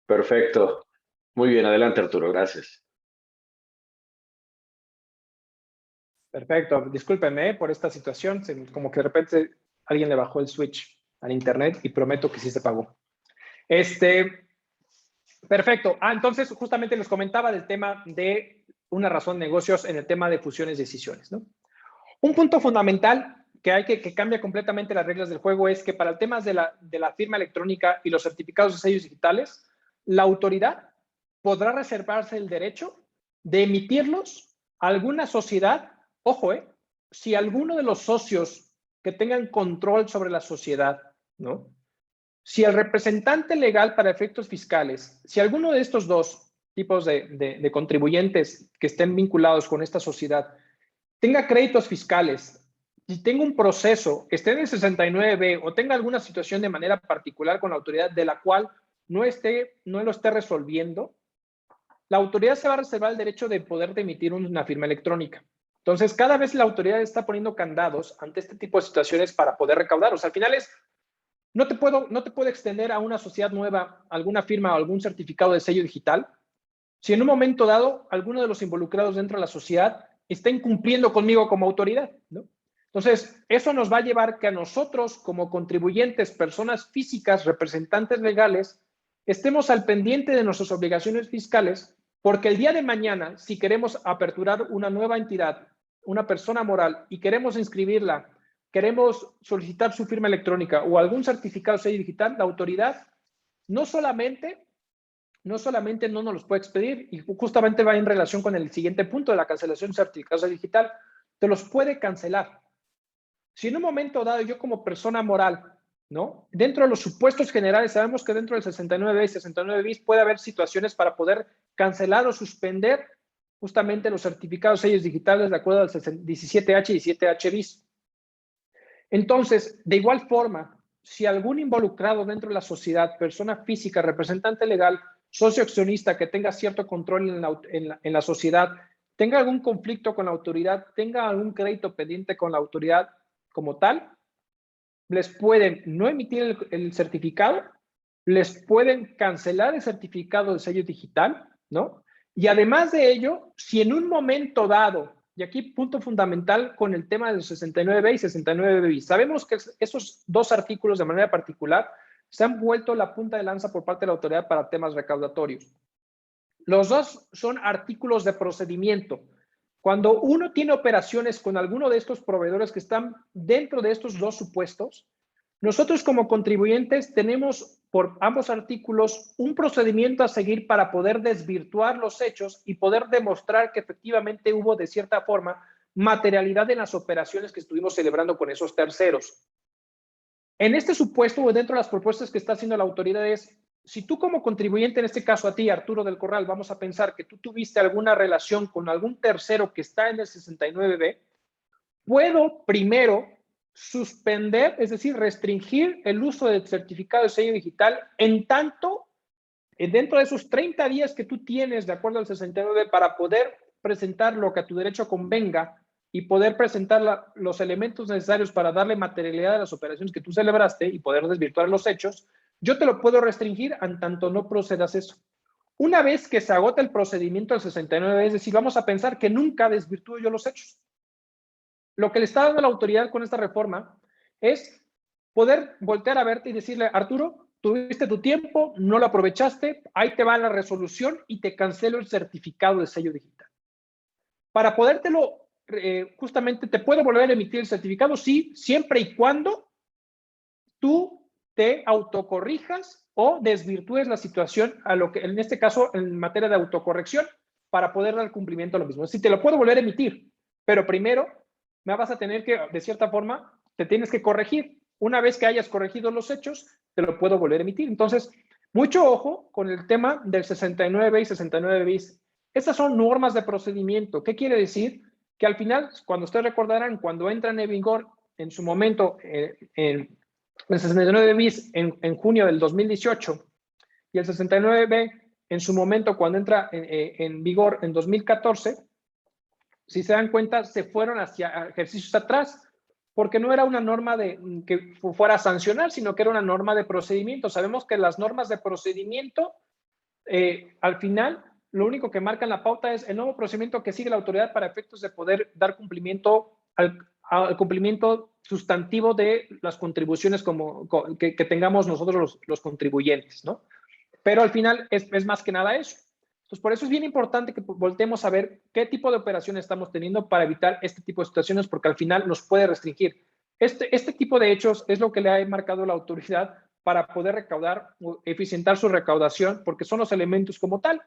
Perfecto. Muy bien, adelante, Arturo. Gracias. Perfecto. Discúlpenme por esta situación. Como que de repente alguien le bajó el switch al internet y prometo que sí se pagó. Perfecto. Entonces, justamente les comentaba del tema de una razón de negocios en el tema de fusiones y decisiones, ¿no? Un punto fundamental que cambia completamente las reglas del juego es que para el tema de la firma electrónica y los certificados de sellos digitales, la autoridad podrá reservarse el derecho de emitirlos a alguna sociedad. Ojo, si alguno de los socios que tengan control sobre la sociedad, ¿no? Si el representante legal para efectos fiscales, si alguno de estos dos tipos de contribuyentes que estén vinculados con esta sociedad tenga créditos fiscales, si tenga un proceso, esté en el 69B o tenga alguna situación de manera particular con la autoridad de la cual no lo esté resolviendo, la autoridad se va a reservar el derecho de poder emitir una firma electrónica. Entonces, cada vez la autoridad está poniendo candados ante este tipo de situaciones para poder recaudar. O sea, al final no te puedo extender a una sociedad nueva alguna firma o algún certificado de sello digital si en un momento dado alguno de los involucrados dentro de la sociedad está incumpliendo conmigo como autoridad, ¿no? Entonces, eso nos va a llevar que a nosotros como contribuyentes, personas físicas, representantes legales, estemos al pendiente de nuestras obligaciones fiscales, porque el día de mañana, si queremos aperturar una nueva entidad, una persona moral, y queremos inscribirla, queremos solicitar su firma electrónica o algún certificado de sello digital, la autoridad no solamente no nos los puede expedir, y justamente va en relación con el siguiente punto de la cancelación de certificados digital, te los puede cancelar. Si en un momento dado yo como persona moral, ¿no? Dentro de los supuestos generales, sabemos que dentro del 69 y 69 bis puede haber situaciones para poder cancelar o suspender justamente los certificados sellos digitales de acuerdo al 17H y 17H bis. Entonces, de igual forma, si algún involucrado dentro de la sociedad, persona física, representante legal, socio accionista que tenga cierto control en la sociedad, tenga algún conflicto con la autoridad, tenga algún crédito pendiente con la autoridad como tal, les pueden no emitir el certificado, les pueden cancelar el certificado de sello digital, ¿no? Y además de ello, si en un momento dado, y aquí punto fundamental con el tema de los 69B y 69B bis, sabemos que esos dos artículos de manera particular se han vuelto la punta de lanza por parte de la autoridad para temas recaudatorios. Los dos son artículos de procedimiento. Cuando uno tiene operaciones con alguno de estos proveedores que están dentro de estos dos supuestos, nosotros como contribuyentes tenemos por ambos artículos un procedimiento a seguir para poder desvirtuar los hechos y poder demostrar que efectivamente hubo de cierta forma materialidad en las operaciones que estuvimos celebrando con esos terceros. En este supuesto o dentro de las propuestas que está haciendo la autoridad es, si tú como contribuyente, en este caso a ti, Arturo del Corral, vamos a pensar que tú tuviste alguna relación con algún tercero que está en el 69B, puedo primero suspender, es decir, restringir el uso del certificado de sello digital en tanto, dentro de esos 30 días que tú tienes de acuerdo al 69 para poder presentar lo que a tu derecho convenga y poder presentar los elementos necesarios para darle materialidad a las operaciones que tú celebraste y poder desvirtuar los hechos, yo te lo puedo restringir en tanto no procedas eso. Una vez que se agota el procedimiento del 69, es decir, vamos a pensar que nunca desvirtúo yo los hechos. Lo que le está dando la autoridad con esta reforma es poder voltear a verte y decirle, Arturo, tuviste tu tiempo, no lo aprovechaste, ahí te va la resolución y te cancelo el certificado de sello digital. Para podértelo, justamente, ¿te puedo volver a emitir el certificado? Sí, siempre y cuando tú te autocorrijas o desvirtúes la situación a lo que, en este caso, en materia de autocorrección, para poder dar cumplimiento a lo mismo. Si te lo puedo volver a emitir, pero primero me vas a tener que, de cierta forma, te tienes que corregir. Una vez que hayas corregido los hechos, te lo puedo volver a emitir. Entonces, mucho ojo con el tema del 69 y 69 bis. Estas son normas de procedimiento. ¿Qué quiere decir? Que al final, cuando ustedes recordarán, cuando entran en vigor en su momento el 69 bis en junio del 2018 y el 69B en su momento cuando entra en vigor en 2014, si se dan cuenta, se fueron hacia ejercicios atrás, porque no era una norma que fuera a sancionar, sino que era una norma de procedimiento. Sabemos que las normas de procedimiento, al final, lo único que marcan la pauta es el nuevo procedimiento que sigue la autoridad para efectos de poder dar cumplimiento al cumplimiento sustantivo de las contribuciones que tengamos nosotros los contribuyentes, ¿no? Pero al final es más que nada eso. Entonces, por eso es bien importante que voltemos a ver qué tipo de operaciones estamos teniendo para evitar este tipo de situaciones, porque al final nos puede restringir. Este tipo de hechos es lo que le ha marcado la autoridad para poder recaudar o eficientar su recaudación, porque son los elementos como tal,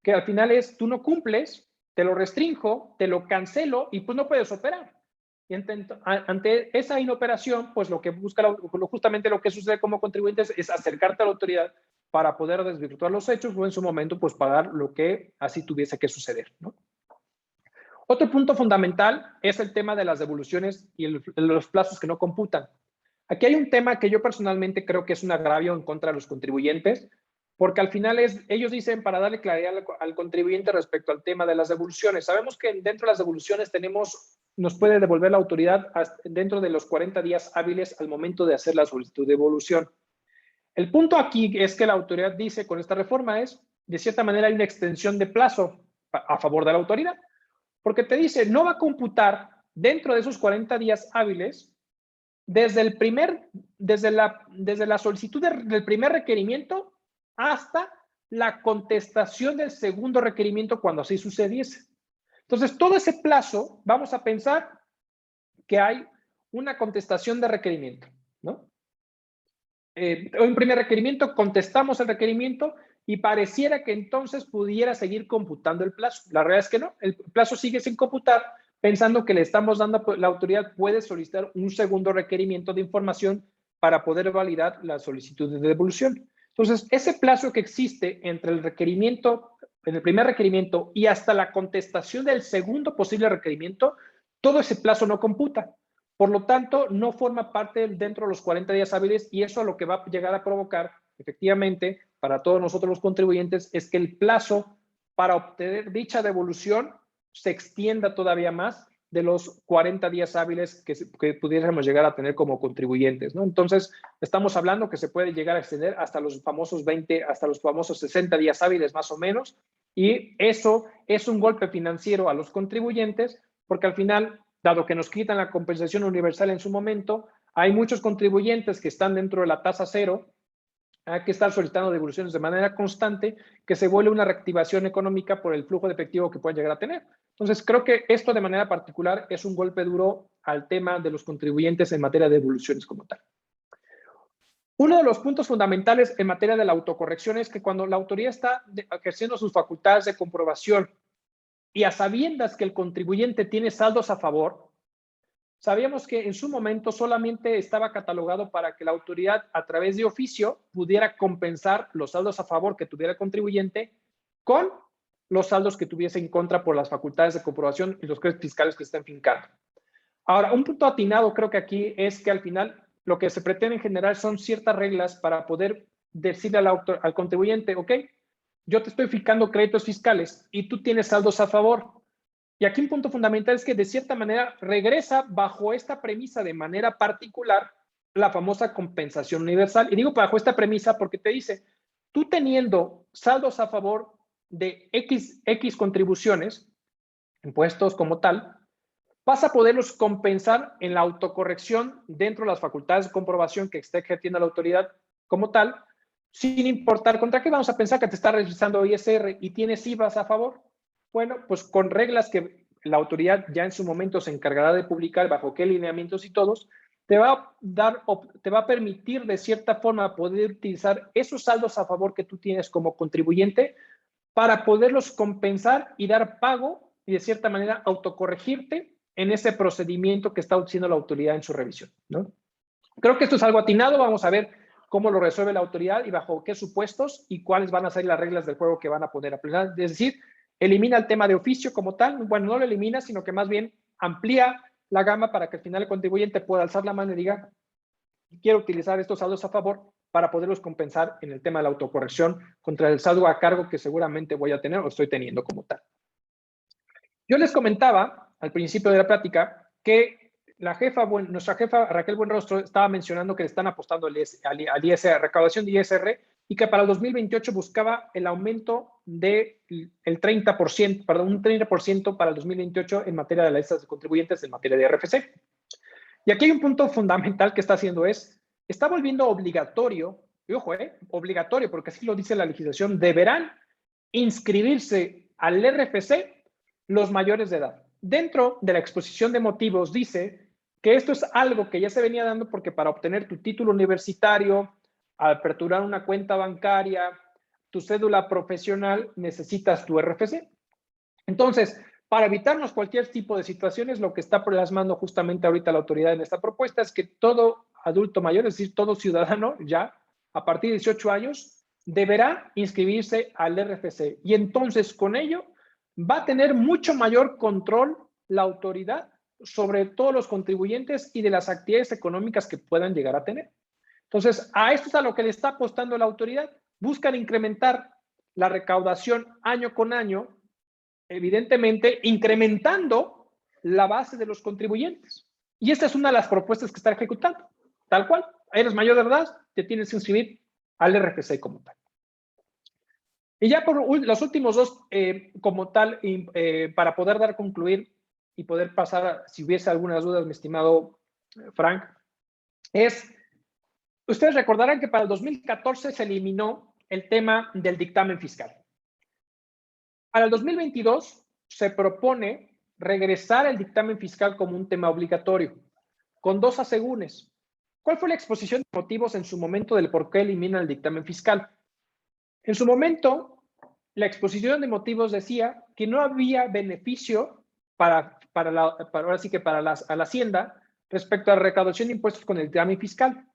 que al final es, tú no cumples, te lo restrinjo, te lo cancelo y pues no puedes operar. Y ante esa inoperación, pues lo que busca, justamente lo que sucede como contribuyentes es acercarte a la autoridad para poder desvirtuar los hechos o en su momento pues pagar lo que así tuviese que suceder, ¿no? Otro punto fundamental es el tema de las devoluciones y los plazos que no computan. Aquí hay un tema que yo personalmente creo que es un agravio en contra de los contribuyentes, porque al final ellos dicen para darle claridad al contribuyente respecto al tema de las devoluciones. Sabemos que dentro de las devoluciones nos puede devolver la autoridad dentro de los 40 días hábiles al momento de hacer la solicitud de devolución. El punto aquí es que la autoridad dice con esta reforma es, de cierta manera, hay una extensión de plazo a favor de la autoridad, porque te dice, no va a computar dentro de esos 40 días hábiles desde la solicitud del primer requerimiento hasta la contestación del segundo requerimiento cuando así sucediese. Entonces, todo ese plazo, vamos a pensar que hay una contestación de requerimiento, ¿no? Un primer requerimiento, contestamos el requerimiento y pareciera que entonces pudiera seguir computando el plazo. La realidad es que no, el plazo sigue sin computar, pensando que le estamos dando, la autoridad puede solicitar un segundo requerimiento de información para poder validar la solicitud de devolución. Entonces, ese plazo que existe entre el requerimiento, en el primer requerimiento y hasta la contestación del segundo posible requerimiento, todo ese plazo no computa. Por lo tanto, no forma parte dentro de los 40 días hábiles y eso lo que va a llegar a provocar, efectivamente, para todos nosotros los contribuyentes, es que el plazo para obtener dicha devolución se extienda todavía más de los 40 días hábiles que pudiéramos llegar a tener como contribuyentes, ¿no? Entonces, estamos hablando que se puede llegar a extender hasta los famosos 20, hasta los famosos 60 días hábiles más o menos, y eso es un golpe financiero a los contribuyentes, porque al final, dado que nos quitan la compensación universal en su momento, hay muchos contribuyentes que están dentro de la tasa cero hay que estar solicitando devoluciones de manera constante, que se vuelve una reactivación económica por el flujo de efectivo que pueden llegar a tener. Entonces, creo que esto de manera particular es un golpe duro al tema de los contribuyentes en materia de devoluciones como tal. Uno de los puntos fundamentales en materia de la autocorrección es que cuando la autoridad está ejerciendo sus facultades de comprobación y a sabiendas que el contribuyente tiene saldos a favor, sabíamos que en su momento solamente estaba catalogado para que la autoridad a través de oficio pudiera compensar los saldos a favor que tuviera el contribuyente con los saldos que tuviese en contra por las facultades de comprobación y los créditos fiscales que están fincando. Ahora, un punto atinado creo que aquí es que al final lo que se pretende en general son ciertas reglas para poder decirle al contribuyente, ok, yo te estoy fijando créditos fiscales y tú tienes saldos a favor. Y aquí un punto fundamental es que de cierta manera regresa bajo esta premisa de manera particular la famosa compensación universal. Y digo bajo esta premisa porque te dice, tú teniendo saldos a favor de X contribuciones, impuestos como tal, vas a poderlos compensar en la autocorrección dentro de las facultades de comprobación que esté ejerciendo la autoridad como tal, sin importar contra qué vamos a pensar que te está realizando ISR y tienes IVAs a favor. Bueno, pues con reglas que la autoridad ya en su momento se encargará de publicar bajo qué lineamientos y todos, te va a permitir de cierta forma poder utilizar esos saldos a favor que tú tienes como contribuyente para poderlos compensar y dar pago y de cierta manera autocorregirte en ese procedimiento que está haciendo la autoridad en su revisión, ¿no? Creo que esto es algo atinado, vamos a ver cómo lo resuelve la autoridad y bajo qué supuestos y cuáles van a ser las reglas del juego que van a poner a plenar. Es decir, elimina el tema de oficio como tal, bueno, no lo elimina, sino que más bien amplía la gama para que al final el contribuyente pueda alzar la mano y diga, quiero utilizar estos saldos a favor para poderlos compensar en el tema de la autocorrección contra el saldo a cargo que seguramente voy a tener o estoy teniendo como tal. Yo les comentaba al principio de la plática que nuestra jefa Raquel Buenrostro estaba mencionando que le están apostando al ISR, recaudación de ISR, y que para el 2028 buscaba el aumento del 30%, perdón, un 30% para el 2028 en materia de las listas de contribuyentes, en materia de RFC. Y aquí hay un punto fundamental que está haciendo está volviendo obligatorio, y ojo, obligatorio, porque así lo dice la legislación, deberán inscribirse al RFC los mayores de edad. Dentro de la exposición de motivos dice que esto es algo que ya se venía dando porque para obtener tu título universitario, aperturar una cuenta bancaria, tu cédula profesional, necesitas tu RFC. Entonces, para evitarnos cualquier tipo de situaciones, lo que está plasmando justamente ahorita la autoridad en esta propuesta es que todo adulto mayor, es decir, todo ciudadano ya a partir de 18 años, deberá inscribirse al RFC. Y entonces con ello va a tener mucho mayor control la autoridad sobre todos los contribuyentes y de las actividades económicas que puedan llegar a tener. Entonces, a esto es a lo que le está apostando la autoridad. Buscan incrementar la recaudación año con año, evidentemente incrementando la base de los contribuyentes. Y esta es una de las propuestas que está ejecutando. Tal cual, eres mayor de edad, te tienes que inscribir al RFC como tal. Y ya por los últimos dos, como tal, para poder dar concluir y poder pasar, si hubiese algunas dudas, mi estimado Frank, ustedes recordarán que para el 2014 se eliminó el tema del dictamen fiscal. Para el 2022 se propone regresar el dictamen fiscal como un tema obligatorio, con dos asegúnes. ¿Cuál fue la exposición de motivos en su momento del por qué eliminan el dictamen fiscal? En su momento, la exposición de motivos decía que no había beneficio para la Hacienda respecto a la recaudación de impuestos con el dictamen fiscal.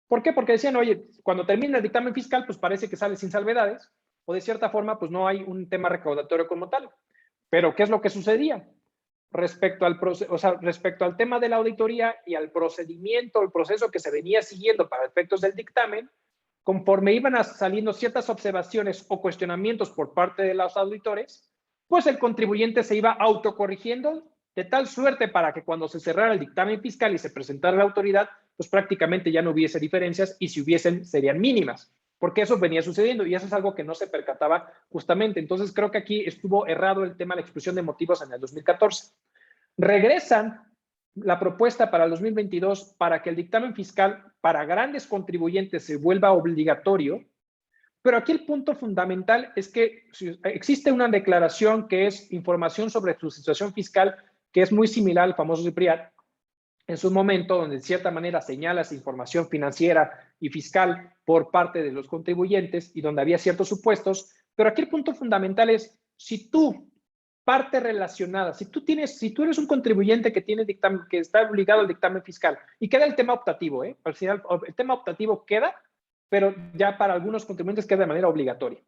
¿Por qué? Porque decían, oye, cuando termina el dictamen fiscal, pues parece que sale sin salvedades, o de cierta forma, pues no hay un tema recaudatorio como tal. Pero, ¿qué es lo que sucedía? Respecto al tema de la auditoría y al procedimiento, el proceso que se venía siguiendo para efectos del dictamen, conforme iban saliendo ciertas observaciones o cuestionamientos por parte de los auditores, pues el contribuyente se iba autocorrigiendo de tal suerte para que cuando se cerrara el dictamen fiscal y se presentara la autoridad, pues prácticamente ya no hubiese diferencias y si hubiesen serían mínimas, porque eso venía sucediendo y eso es algo que no se percataba justamente. Entonces creo que aquí estuvo errado el tema de la exposición de motivos en el 2014. Regresan la propuesta para el 2022 para que el dictamen fiscal para grandes contribuyentes se vuelva obligatorio, pero aquí el punto fundamental es que existe una declaración que es información sobre tu situación fiscal, que es muy similar al famoso CIPRIAT, en su momento, donde de cierta manera señalas información financiera y fiscal por parte de los contribuyentes y donde había ciertos supuestos, pero aquí el punto fundamental es, si tú, parte relacionada, si tú eres un contribuyente que tiene dictamen, que está obligado al dictamen fiscal, y queda el tema optativo, al final el tema optativo queda, pero ya para algunos contribuyentes queda de manera obligatoria.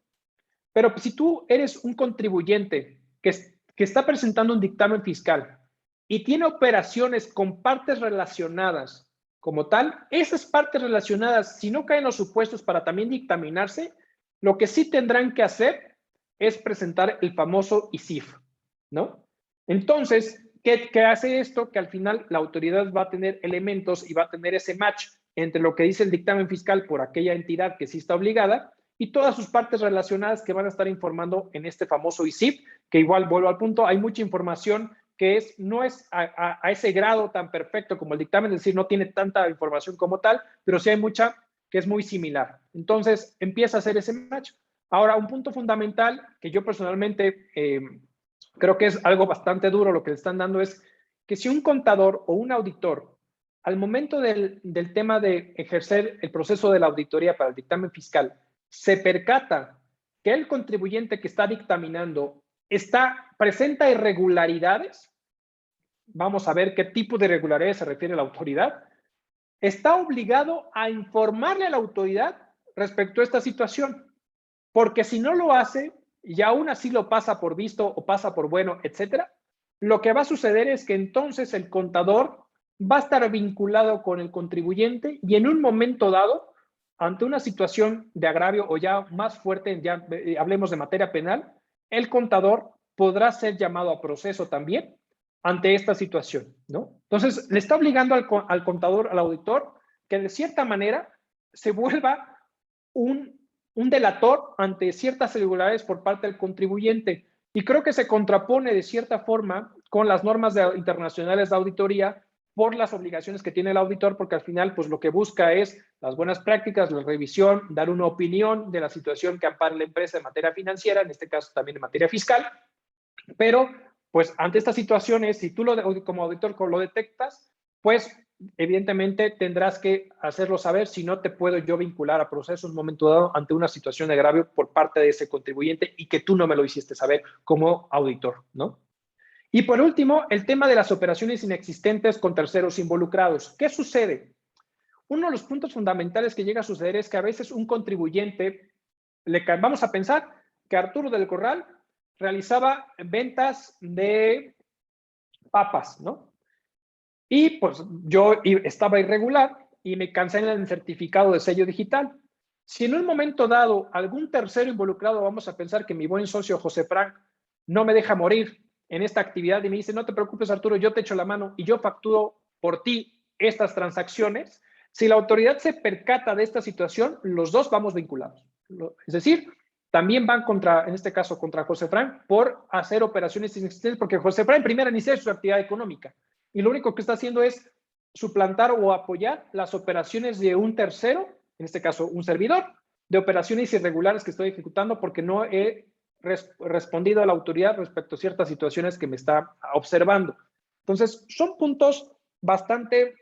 Pero si tú eres un contribuyente que está presentando un dictamen fiscal y tiene operaciones con partes relacionadas como tal, esas partes relacionadas, si no caen los supuestos para también dictaminarse, lo que sí tendrán que hacer es presentar el famoso ISIF, ¿no? Entonces, ¿qué hace esto? Que al final la autoridad va a tener elementos y va a tener ese match entre lo que dice el dictamen fiscal por aquella entidad que sí está obligada y todas sus partes relacionadas que van a estar informando en este famoso ISIF, que igual vuelvo al punto, hay mucha información que no es a ese grado tan perfecto como el dictamen, es decir, no tiene tanta información como tal, pero sí hay mucha que es muy similar. Entonces, empieza a hacer ese match. Ahora, un punto fundamental que yo personalmente creo que es algo bastante duro lo que le están dando es que si un contador o un auditor, al momento del tema de ejercer el proceso de la auditoría para el dictamen fiscal, se percata que el contribuyente que está dictaminando presenta irregularidades, vamos a ver qué tipo de irregularidades se refiere la autoridad, está obligado a informarle a la autoridad respecto a esta situación, porque si no lo hace y aún así lo pasa por visto o pasa por bueno, etcétera, lo que va a suceder es que entonces el contador va a estar vinculado con el contribuyente y en un momento dado, ante una situación de agravio o ya más fuerte, ya hablemos de materia penal, el contador podrá ser llamado a proceso también ante esta situación, ¿no? Entonces, le está obligando al contador, al auditor, que de cierta manera se vuelva un delator ante ciertas irregularidades por parte del contribuyente. Y creo que se contrapone de cierta forma con las normas internacionales de auditoría por las obligaciones que tiene el auditor, porque al final pues lo que busca es las buenas prácticas, la revisión, dar una opinión de la situación que ampara la empresa en materia financiera, en este caso también en materia fiscal, pero pues ante estas situaciones, si tú como auditor lo detectas, pues evidentemente tendrás que hacerlo saber, si no te puedo yo vincular a proceso en un momento dado ante una situación de agravio por parte de ese contribuyente y que tú no me lo hiciste saber como auditor, ¿no? Y por último, el tema de las operaciones inexistentes con terceros involucrados. ¿Qué sucede? Uno de los puntos fundamentales que llega a suceder es que a veces un contribuyente, vamos a pensar que Arturo del Corral realizaba ventas de papas, ¿no? Y pues yo estaba irregular y me cancelé en el certificado de sello digital. Si en un momento dado algún tercero involucrado, vamos a pensar que mi buen socio José Frank no me deja morir en esta actividad y me dice, no te preocupes Arturo, yo te echo la mano y yo facturo por ti estas transacciones, si la autoridad se percata de esta situación, los dos vamos vinculados. Es decir, también van en este caso, contra José Frank por hacer operaciones inexistentes, porque José Frank primero inició su actividad económica y lo único que está haciendo es suplantar o apoyar las operaciones de un tercero, en este caso un servidor, de operaciones irregulares que estoy ejecutando porque no he respondido a la autoridad respecto a ciertas situaciones que me está observando. Entonces, son puntos bastante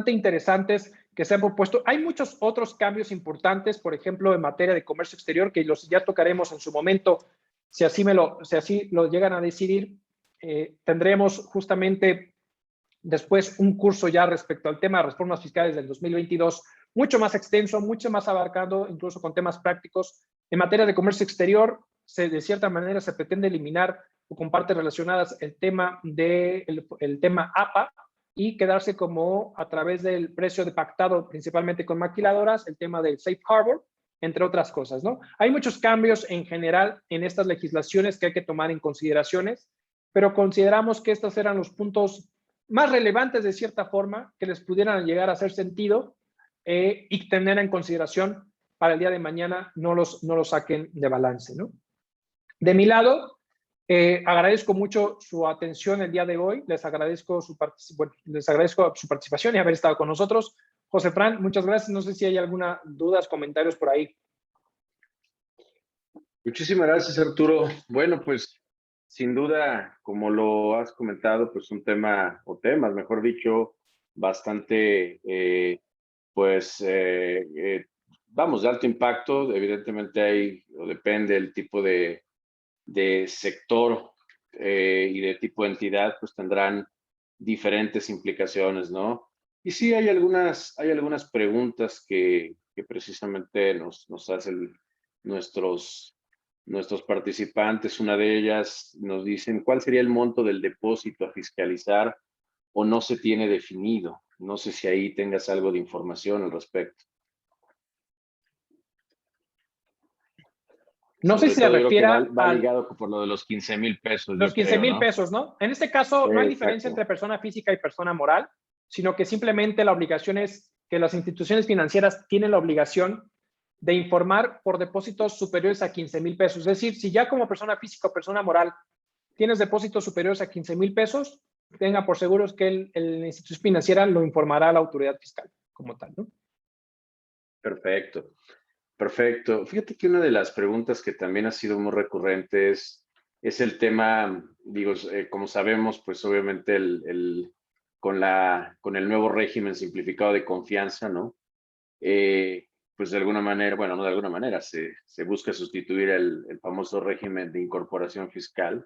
interesantes que se han propuesto. Hay muchos otros cambios importantes, por ejemplo, en materia de comercio exterior, que los ya tocaremos en su momento, si así lo llegan a decidir. Tendremos justamente después un curso ya respecto al tema de reformas fiscales del 2022, mucho más extenso, mucho más abarcado, incluso con temas prácticos. En materia de comercio exterior, de cierta manera se pretende eliminar o con partes relacionadas el tema APA, y quedarse como a través del precio de pactado principalmente con maquiladoras, el tema del Safe Harbor, entre otras cosas, ¿no? Hay muchos cambios en general en estas legislaciones que hay que tomar en consideraciones, pero consideramos que estos eran los puntos más relevantes de cierta forma que les pudieran llegar a hacer sentido y tener en consideración para el día de mañana no los saquen de balance, ¿no? De mi lado, Agradezco mucho su atención el día de hoy. Les agradezco su participación y haber estado con nosotros. José Fran, muchas gracias. No sé si hay alguna dudas, comentarios por ahí. Muchísimas gracias, Arturo. Bueno, pues sin duda, como lo has comentado, pues un tema, o temas, mejor dicho, bastante, vamos, de alto impacto. Evidentemente hay, o depende del tipo de sector y de tipo de entidad, pues tendrán diferentes implicaciones, ¿no? Y sí, hay algunas preguntas que precisamente nos hacen nuestros participantes. Una de ellas nos dicen, ¿cuál sería el monto del depósito a fiscalizar o no se tiene definido? No sé si ahí tengas algo de información al respecto. No sé Sobre si se todo yo creo que refiere va ligado por lo de los 15,000 pesos, los yo 15 creo, mil ¿no? pesos, ¿no? En este caso, no hay diferencia Exacto. entre persona física y persona moral, sino que simplemente la obligación es que las instituciones financieras tienen la obligación de informar por depósitos superiores a 15 mil pesos. Es decir, si ya como persona física o persona moral tienes depósitos superiores a 15 mil pesos, tenga por seguros que la institución financiera lo informará a la autoridad fiscal como tal, ¿no? Perfecto, perfecto. Fíjate que una de las preguntas que también ha sido muy recurrente es el tema, digo, como sabemos, pues obviamente con el nuevo régimen simplificado de confianza, ¿no? Pues de alguna manera, bueno, no de alguna manera, se busca sustituir el famoso régimen de incorporación fiscal.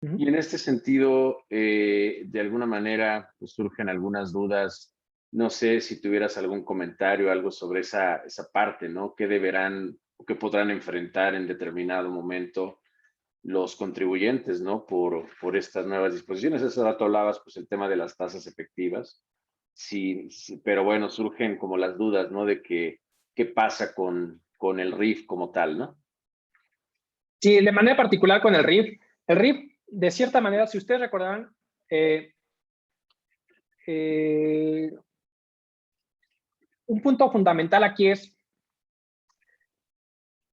Y en este sentido, de alguna manera, pues surgen algunas dudas. No sé si tuvieras algún comentario, algo sobre esa parte, ¿no? ¿Qué deberán o qué podrán enfrentar en determinado momento los contribuyentes, ¿no? Por estas nuevas disposiciones. Hace rato hablabas, pues, el tema de las tasas efectivas. Sí, sí, pero bueno, surgen como las dudas, ¿no? De qué pasa con el RIF como tal, ¿no? Sí, de manera particular con el RIF, de cierta manera, si ustedes recordarán, un punto fundamental aquí es,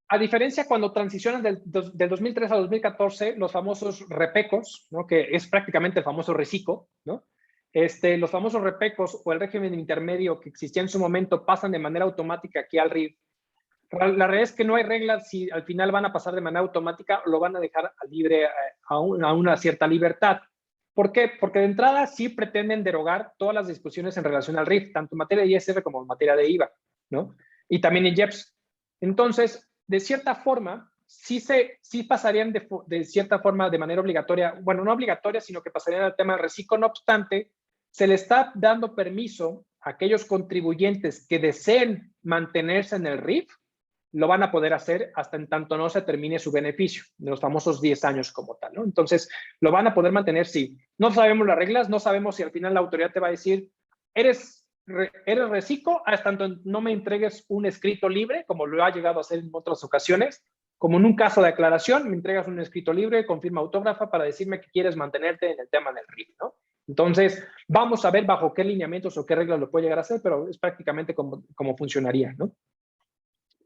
a diferencia cuando transicionan del 2003 a 2014, los famosos repecos, ¿no? Que es prácticamente el famoso reciclo, ¿no? Los famosos repecos o el régimen intermedio que existía en su momento pasan de manera automática aquí al RIF. La realidad es que no hay reglas si al final van a pasar de manera automática o lo van a dejar a libre, a una cierta libertad. ¿Por qué? Porque de entrada sí pretenden derogar todas las disposiciones en relación al RIF, tanto en materia de ISR como en materia de IVA, ¿no? Y también en IEPS. Entonces, de cierta forma, sí pasarían de cierta forma de manera obligatoria, bueno, no obligatoria, sino que pasarían al tema del reciclo. No obstante, se le está dando permiso a aquellos contribuyentes que deseen mantenerse en el RIF, lo van a poder hacer hasta en tanto no se termine su beneficio, de los famosos 10 años como tal, ¿no? Entonces, lo van a poder mantener, sí. No sabemos las reglas, no sabemos si al final la autoridad te va a decir, eres reciclo, hasta tanto no me entregues un escrito libre, como lo ha llegado a hacer en otras ocasiones, como en un caso de aclaración, me entregas un escrito libre con firma autógrafa para decirme que quieres mantenerte en el tema del RIF, ¿no? Entonces, vamos a ver bajo qué lineamientos o qué reglas lo puede llegar a hacer, pero es prácticamente como funcionaría, ¿no?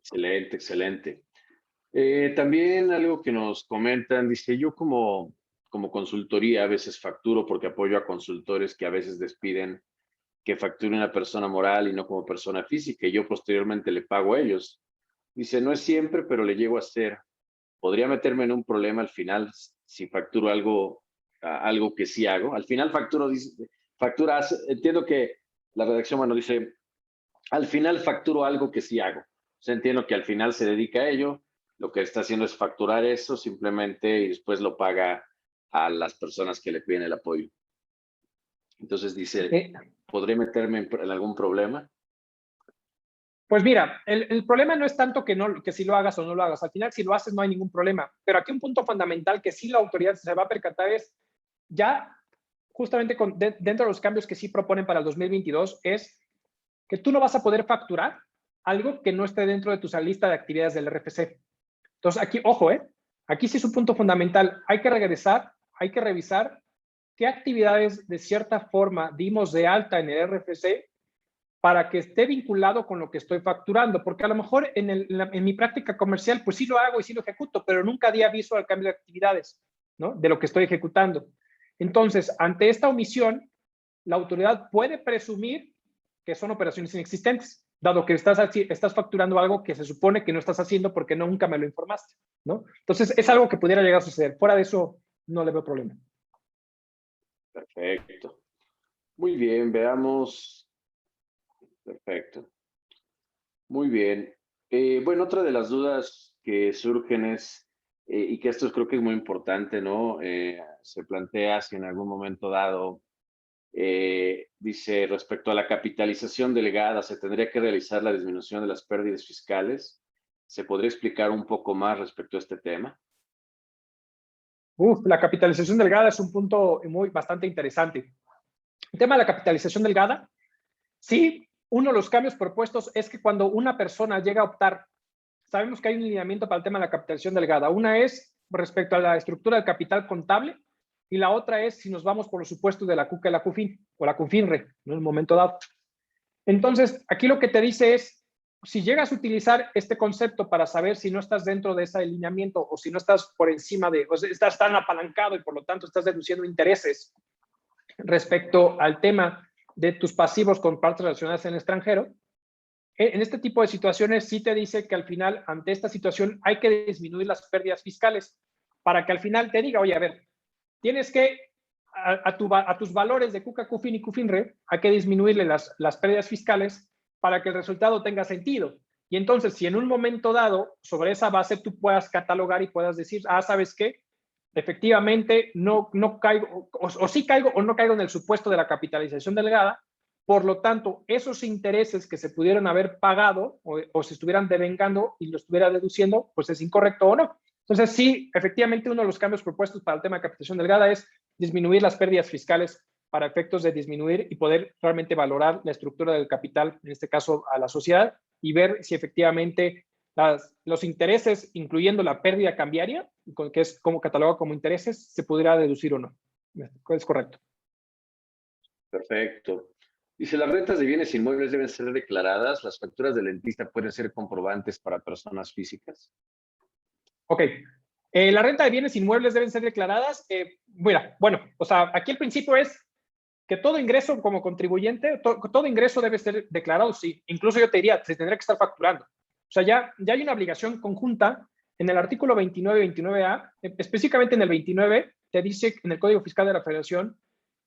Excelente, excelente. También algo que nos comentan, dice, yo como consultoría a veces facturo porque apoyo a consultores que a veces despiden que facture una persona moral y no como persona física, y yo posteriormente le pago a ellos. Dice, no es siempre, pero le llego a hacer. ¿Podría meterme en un problema al final si facturo algo que sí hago? Al final entiendo que la redacción, bueno, dice, al final facturo algo que sí hago. O sea, entiendo que al final se dedica a ello, lo que está haciendo es facturar eso simplemente y después lo paga a las personas que le piden el apoyo. Entonces dice, ¿podré meterme en algún problema? Pues mira, el problema no es tanto que si lo hagas o no lo hagas. Al final, si lo haces, no hay ningún problema. Pero aquí un punto fundamental que sí la autoridad se va a percatar es, ya justamente dentro de los cambios que sí proponen para el 2022, es que tú no vas a poder facturar algo que no esté dentro de tu lista de actividades del RFC. Entonces, aquí, ojo, aquí sí es un punto fundamental. Hay que regresar, hay que revisar qué actividades de cierta forma dimos de alta en el RFC para que esté vinculado con lo que estoy facturando, porque a lo mejor en mi práctica comercial, pues sí lo hago y sí lo ejecuto, pero nunca di aviso al cambio de actividades. ¿no? De lo que estoy ejecutando. Entonces, ante esta omisión, la autoridad puede presumir que son operaciones inexistentes, dado que estás facturando algo que se supone que no estás haciendo porque nunca me lo informaste, ¿no? Entonces, es algo que pudiera llegar a suceder. Fuera de eso, no le veo problema. Perfecto. Muy bien, veamos. Perfecto. Muy bien. Bueno, otra de las dudas que surgen es, y que esto creo que es muy importante, ¿no? Se plantea si en algún momento dado, dice, respecto a la capitalización delegada, ¿se tendría que realizar la disminución de las pérdidas fiscales? ¿Se podría explicar un poco más respecto a este tema? La capitalización delgada es un punto bastante interesante. El tema de la capitalización delgada, sí, uno de los cambios propuestos es que cuando una persona llega a optar, sabemos que hay un lineamiento para el tema de la capitalización delgada. Una es respecto a la estructura del capital contable y la otra es si nos vamos por los supuestos de la CUCA y la CUFIN o la CUFINRE en un momento dado. Entonces, aquí lo que te dice es, si llegas a utilizar este concepto para saber si no estás dentro de ese alineamiento o si no estás por encima de, o sea, estás tan apalancado y por lo tanto estás deduciendo intereses respecto al tema de tus pasivos con partes relacionadas en el extranjero, en este tipo de situaciones sí te dice que al final, ante esta situación, hay que disminuir las pérdidas fiscales para que al final te diga, oye, a ver, tienes que, a tus valores de CUCA, CUFIN y CUFINRE, hay que disminuirle las pérdidas fiscales para que el resultado tenga sentido. Y entonces, si en un momento dado, sobre esa base, tú puedas catalogar y puedas decir, ¿sabes qué? Efectivamente, no caigo, o sí caigo o no caigo en el supuesto de la capitalización delgada. Por lo tanto, esos intereses que se pudieron haber pagado o se estuvieran devengando y lo estuviera deduciendo, pues es incorrecto o no. Entonces, sí, efectivamente, uno de los cambios propuestos para el tema de capitalización delgada es disminuir las pérdidas fiscales para efectos de disminuir y poder realmente valorar la estructura del capital, en este caso a la sociedad, y ver si efectivamente los intereses, incluyendo la pérdida cambiaria, que es como catalogado como intereses, se pudiera deducir o no. Es correcto. Perfecto. Dice, las rentas de bienes inmuebles deben ser declaradas. Las facturas del dentista pueden ser comprobantes para personas físicas. Ok. La renta de bienes inmuebles deben ser declaradas. Bueno, o sea, aquí el principio es que todo ingreso como contribuyente, todo ingreso debe ser declarado, sí. Incluso yo te diría, se tendría que estar facturando. O sea, ya hay una obligación conjunta en el artículo 29 y 29A, específicamente en el 29, te dice en el Código Fiscal de la Federación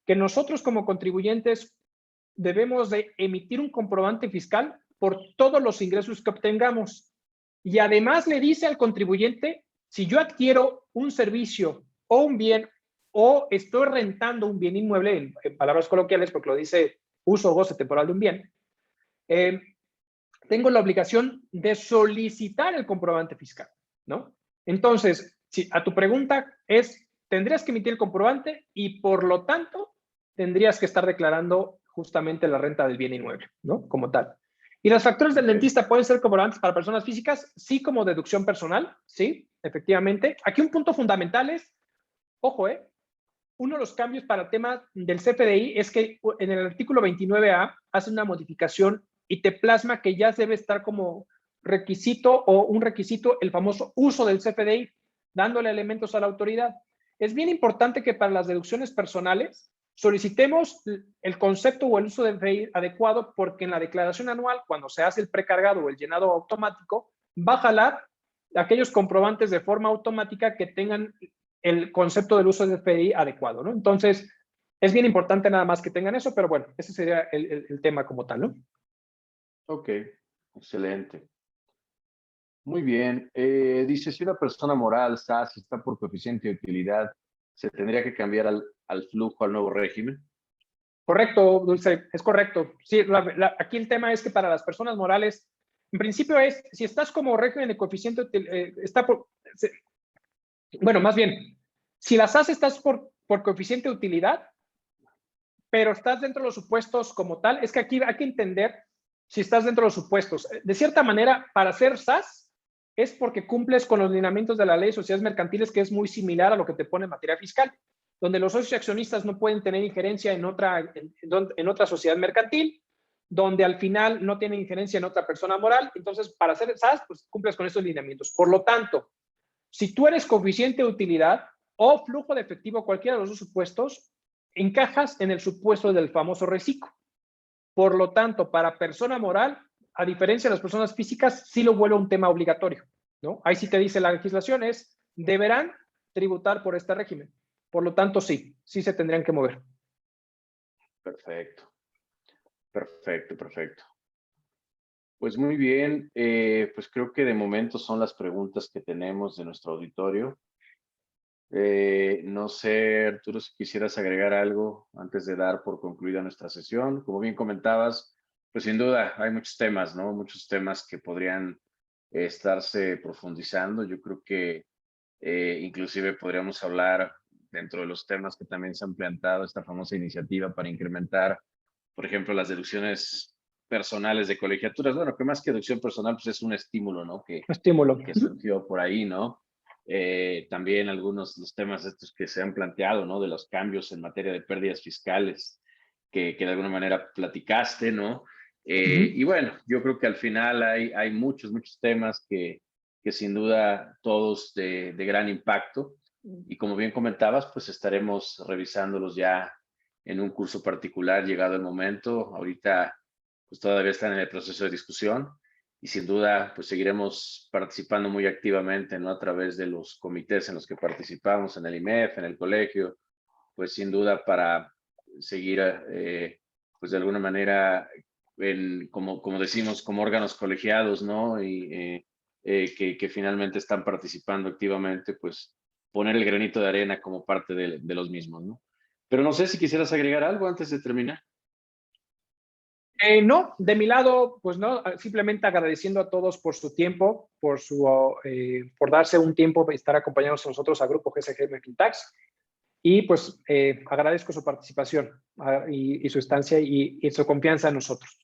que nosotros como contribuyentes debemos de emitir un comprobante fiscal por todos los ingresos que obtengamos. Y además le dice al contribuyente, si yo adquiero un servicio o un bien o estoy rentando un bien inmueble, en palabras coloquiales, porque lo dice uso o goce temporal de un bien, tengo la obligación de solicitar el comprobante fiscal, ¿no? Entonces, si a tu pregunta es, tendrías que emitir el comprobante y por lo tanto tendrías que estar declarando justamente la renta del bien inmueble, ¿no? Como tal. ¿Y las facturas del dentista pueden ser comprobantes para personas físicas? Sí, como deducción personal, sí, efectivamente. Aquí un punto fundamental es, ojo, uno de los cambios para el tema del CFDI es que en el artículo 29A hace una modificación y te plasma que ya debe estar como requisito o un requisito el famoso uso del CFDI, dándole elementos a la autoridad. Es bien importante que para las deducciones personales solicitemos el concepto o el uso del CFDI adecuado, porque en la declaración anual, cuando se hace el precargado o el llenado automático, va a jalar aquellos comprobantes de forma automática que tengan el concepto del uso del CFDI adecuado, ¿no? Entonces, es bien importante nada más que tengan eso, pero bueno, ese sería el tema como tal, ¿no? Ok, excelente. Muy bien. Dice, si una persona moral, SAS, está por coeficiente de utilidad, ¿se tendría que cambiar al flujo, al nuevo régimen? Correcto, Dulce, es correcto. Sí, aquí el tema es que para las personas morales, en principio es, si estás como régimen de coeficiente, bueno, más bien, si las SAS estás por coeficiente de utilidad, pero estás dentro de los supuestos como tal, es que aquí hay que entender si estás dentro de los supuestos. De cierta manera, para ser SAS es porque cumples con los lineamientos de la ley de sociedades mercantiles, que es muy similar a lo que te pone en materia fiscal, donde los socios y accionistas no pueden tener injerencia en otra sociedad mercantil, donde al final no tienen injerencia en otra persona moral. Entonces, para ser SAS, pues cumples con esos lineamientos. Por lo tanto, si tú eres coeficiente de utilidad, o flujo de efectivo, cualquiera de los dos supuestos, encajas en el supuesto del famoso reciclo. Por lo tanto, para persona moral, a diferencia de las personas físicas, sí lo vuelve un tema obligatorio, ¿no? Ahí sí te dice la legislación deberán tributar por este régimen. Por lo tanto, sí se tendrían que mover. Perfecto, perfecto, perfecto. Pues muy bien, pues creo que de momento son las preguntas que tenemos de nuestro auditorio. No sé, Arturo, si quisieras agregar algo antes de dar por concluida nuestra sesión. Como bien comentabas, pues sin duda hay muchos temas, ¿no? Muchos temas que podrían estarse profundizando. Yo creo que inclusive podríamos hablar dentro de los temas que también se han planteado, esta famosa iniciativa para incrementar, por ejemplo, las deducciones personales de colegiaturas. Bueno, que más que deducción personal, pues es un estímulo, ¿no? Estímulo. Que surgió por ahí, ¿no? También algunos los temas estos que se han planteado, ¿no? De los cambios en materia de pérdidas fiscales que de alguna manera platicaste, ¿no? Y bueno, yo creo que al final hay muchos, muchos temas que sin duda todos de gran impacto. Y como bien comentabas, pues estaremos revisándolos ya en un curso particular, llegado el momento. Ahorita, pues todavía están en el proceso de discusión y sin duda, pues seguiremos participando muy activamente, ¿no? A través de los comités en los que participamos, en el IMEF, en el colegio, pues sin duda para seguir, pues de alguna manera, como decimos, como órganos colegiados, ¿no? Y que finalmente están participando activamente, pues poner el granito de arena como parte de los mismos, ¿no? Pero no sé si quisieras agregar algo antes de terminar. No, de mi lado, pues no, simplemente agradeciendo a todos por su tiempo, por darse un tiempo de estar acompañándonos a nosotros a Grupo GSGM Fintax. Y pues agradezco su participación y su estancia y su confianza en nosotros.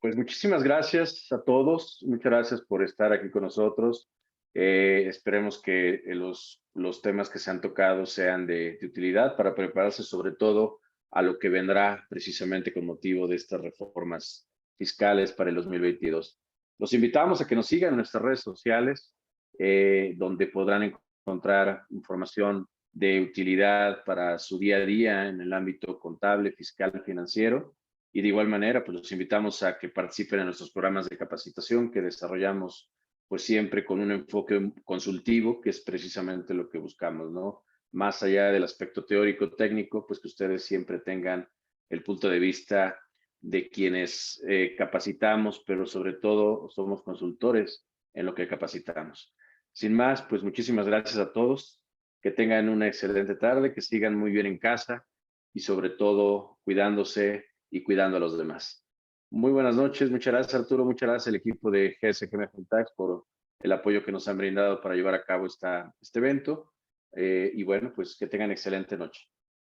Pues muchísimas gracias a todos, muchas gracias por estar aquí con nosotros. Esperemos que los temas que se han tocado sean de utilidad para prepararse sobre todo a lo que vendrá precisamente con motivo de estas reformas fiscales para el 2022. Los invitamos a que nos sigan en nuestras redes sociales, donde podrán encontrar información de utilidad para su día a día en el ámbito contable, fiscal, financiero. Y de igual manera, pues los invitamos a que participen en nuestros programas de capacitación que desarrollamos pues siempre con un enfoque consultivo, que es precisamente lo que buscamos, ¿no? Más allá del aspecto teórico, técnico, pues que ustedes siempre tengan el punto de vista de quienes capacitamos, pero sobre todo somos consultores en lo que capacitamos. Sin más, pues muchísimas gracias a todos, que tengan una excelente tarde, que sigan muy bien en casa y sobre todo cuidándose y cuidando a los demás. Muy buenas noches, muchas gracias Arturo, muchas gracias al equipo de GSGM Fintax por el apoyo que nos han brindado para llevar a cabo este evento. Y bueno, pues que tengan excelente noche.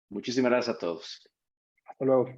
Muchísimas gracias a todos. Hasta luego.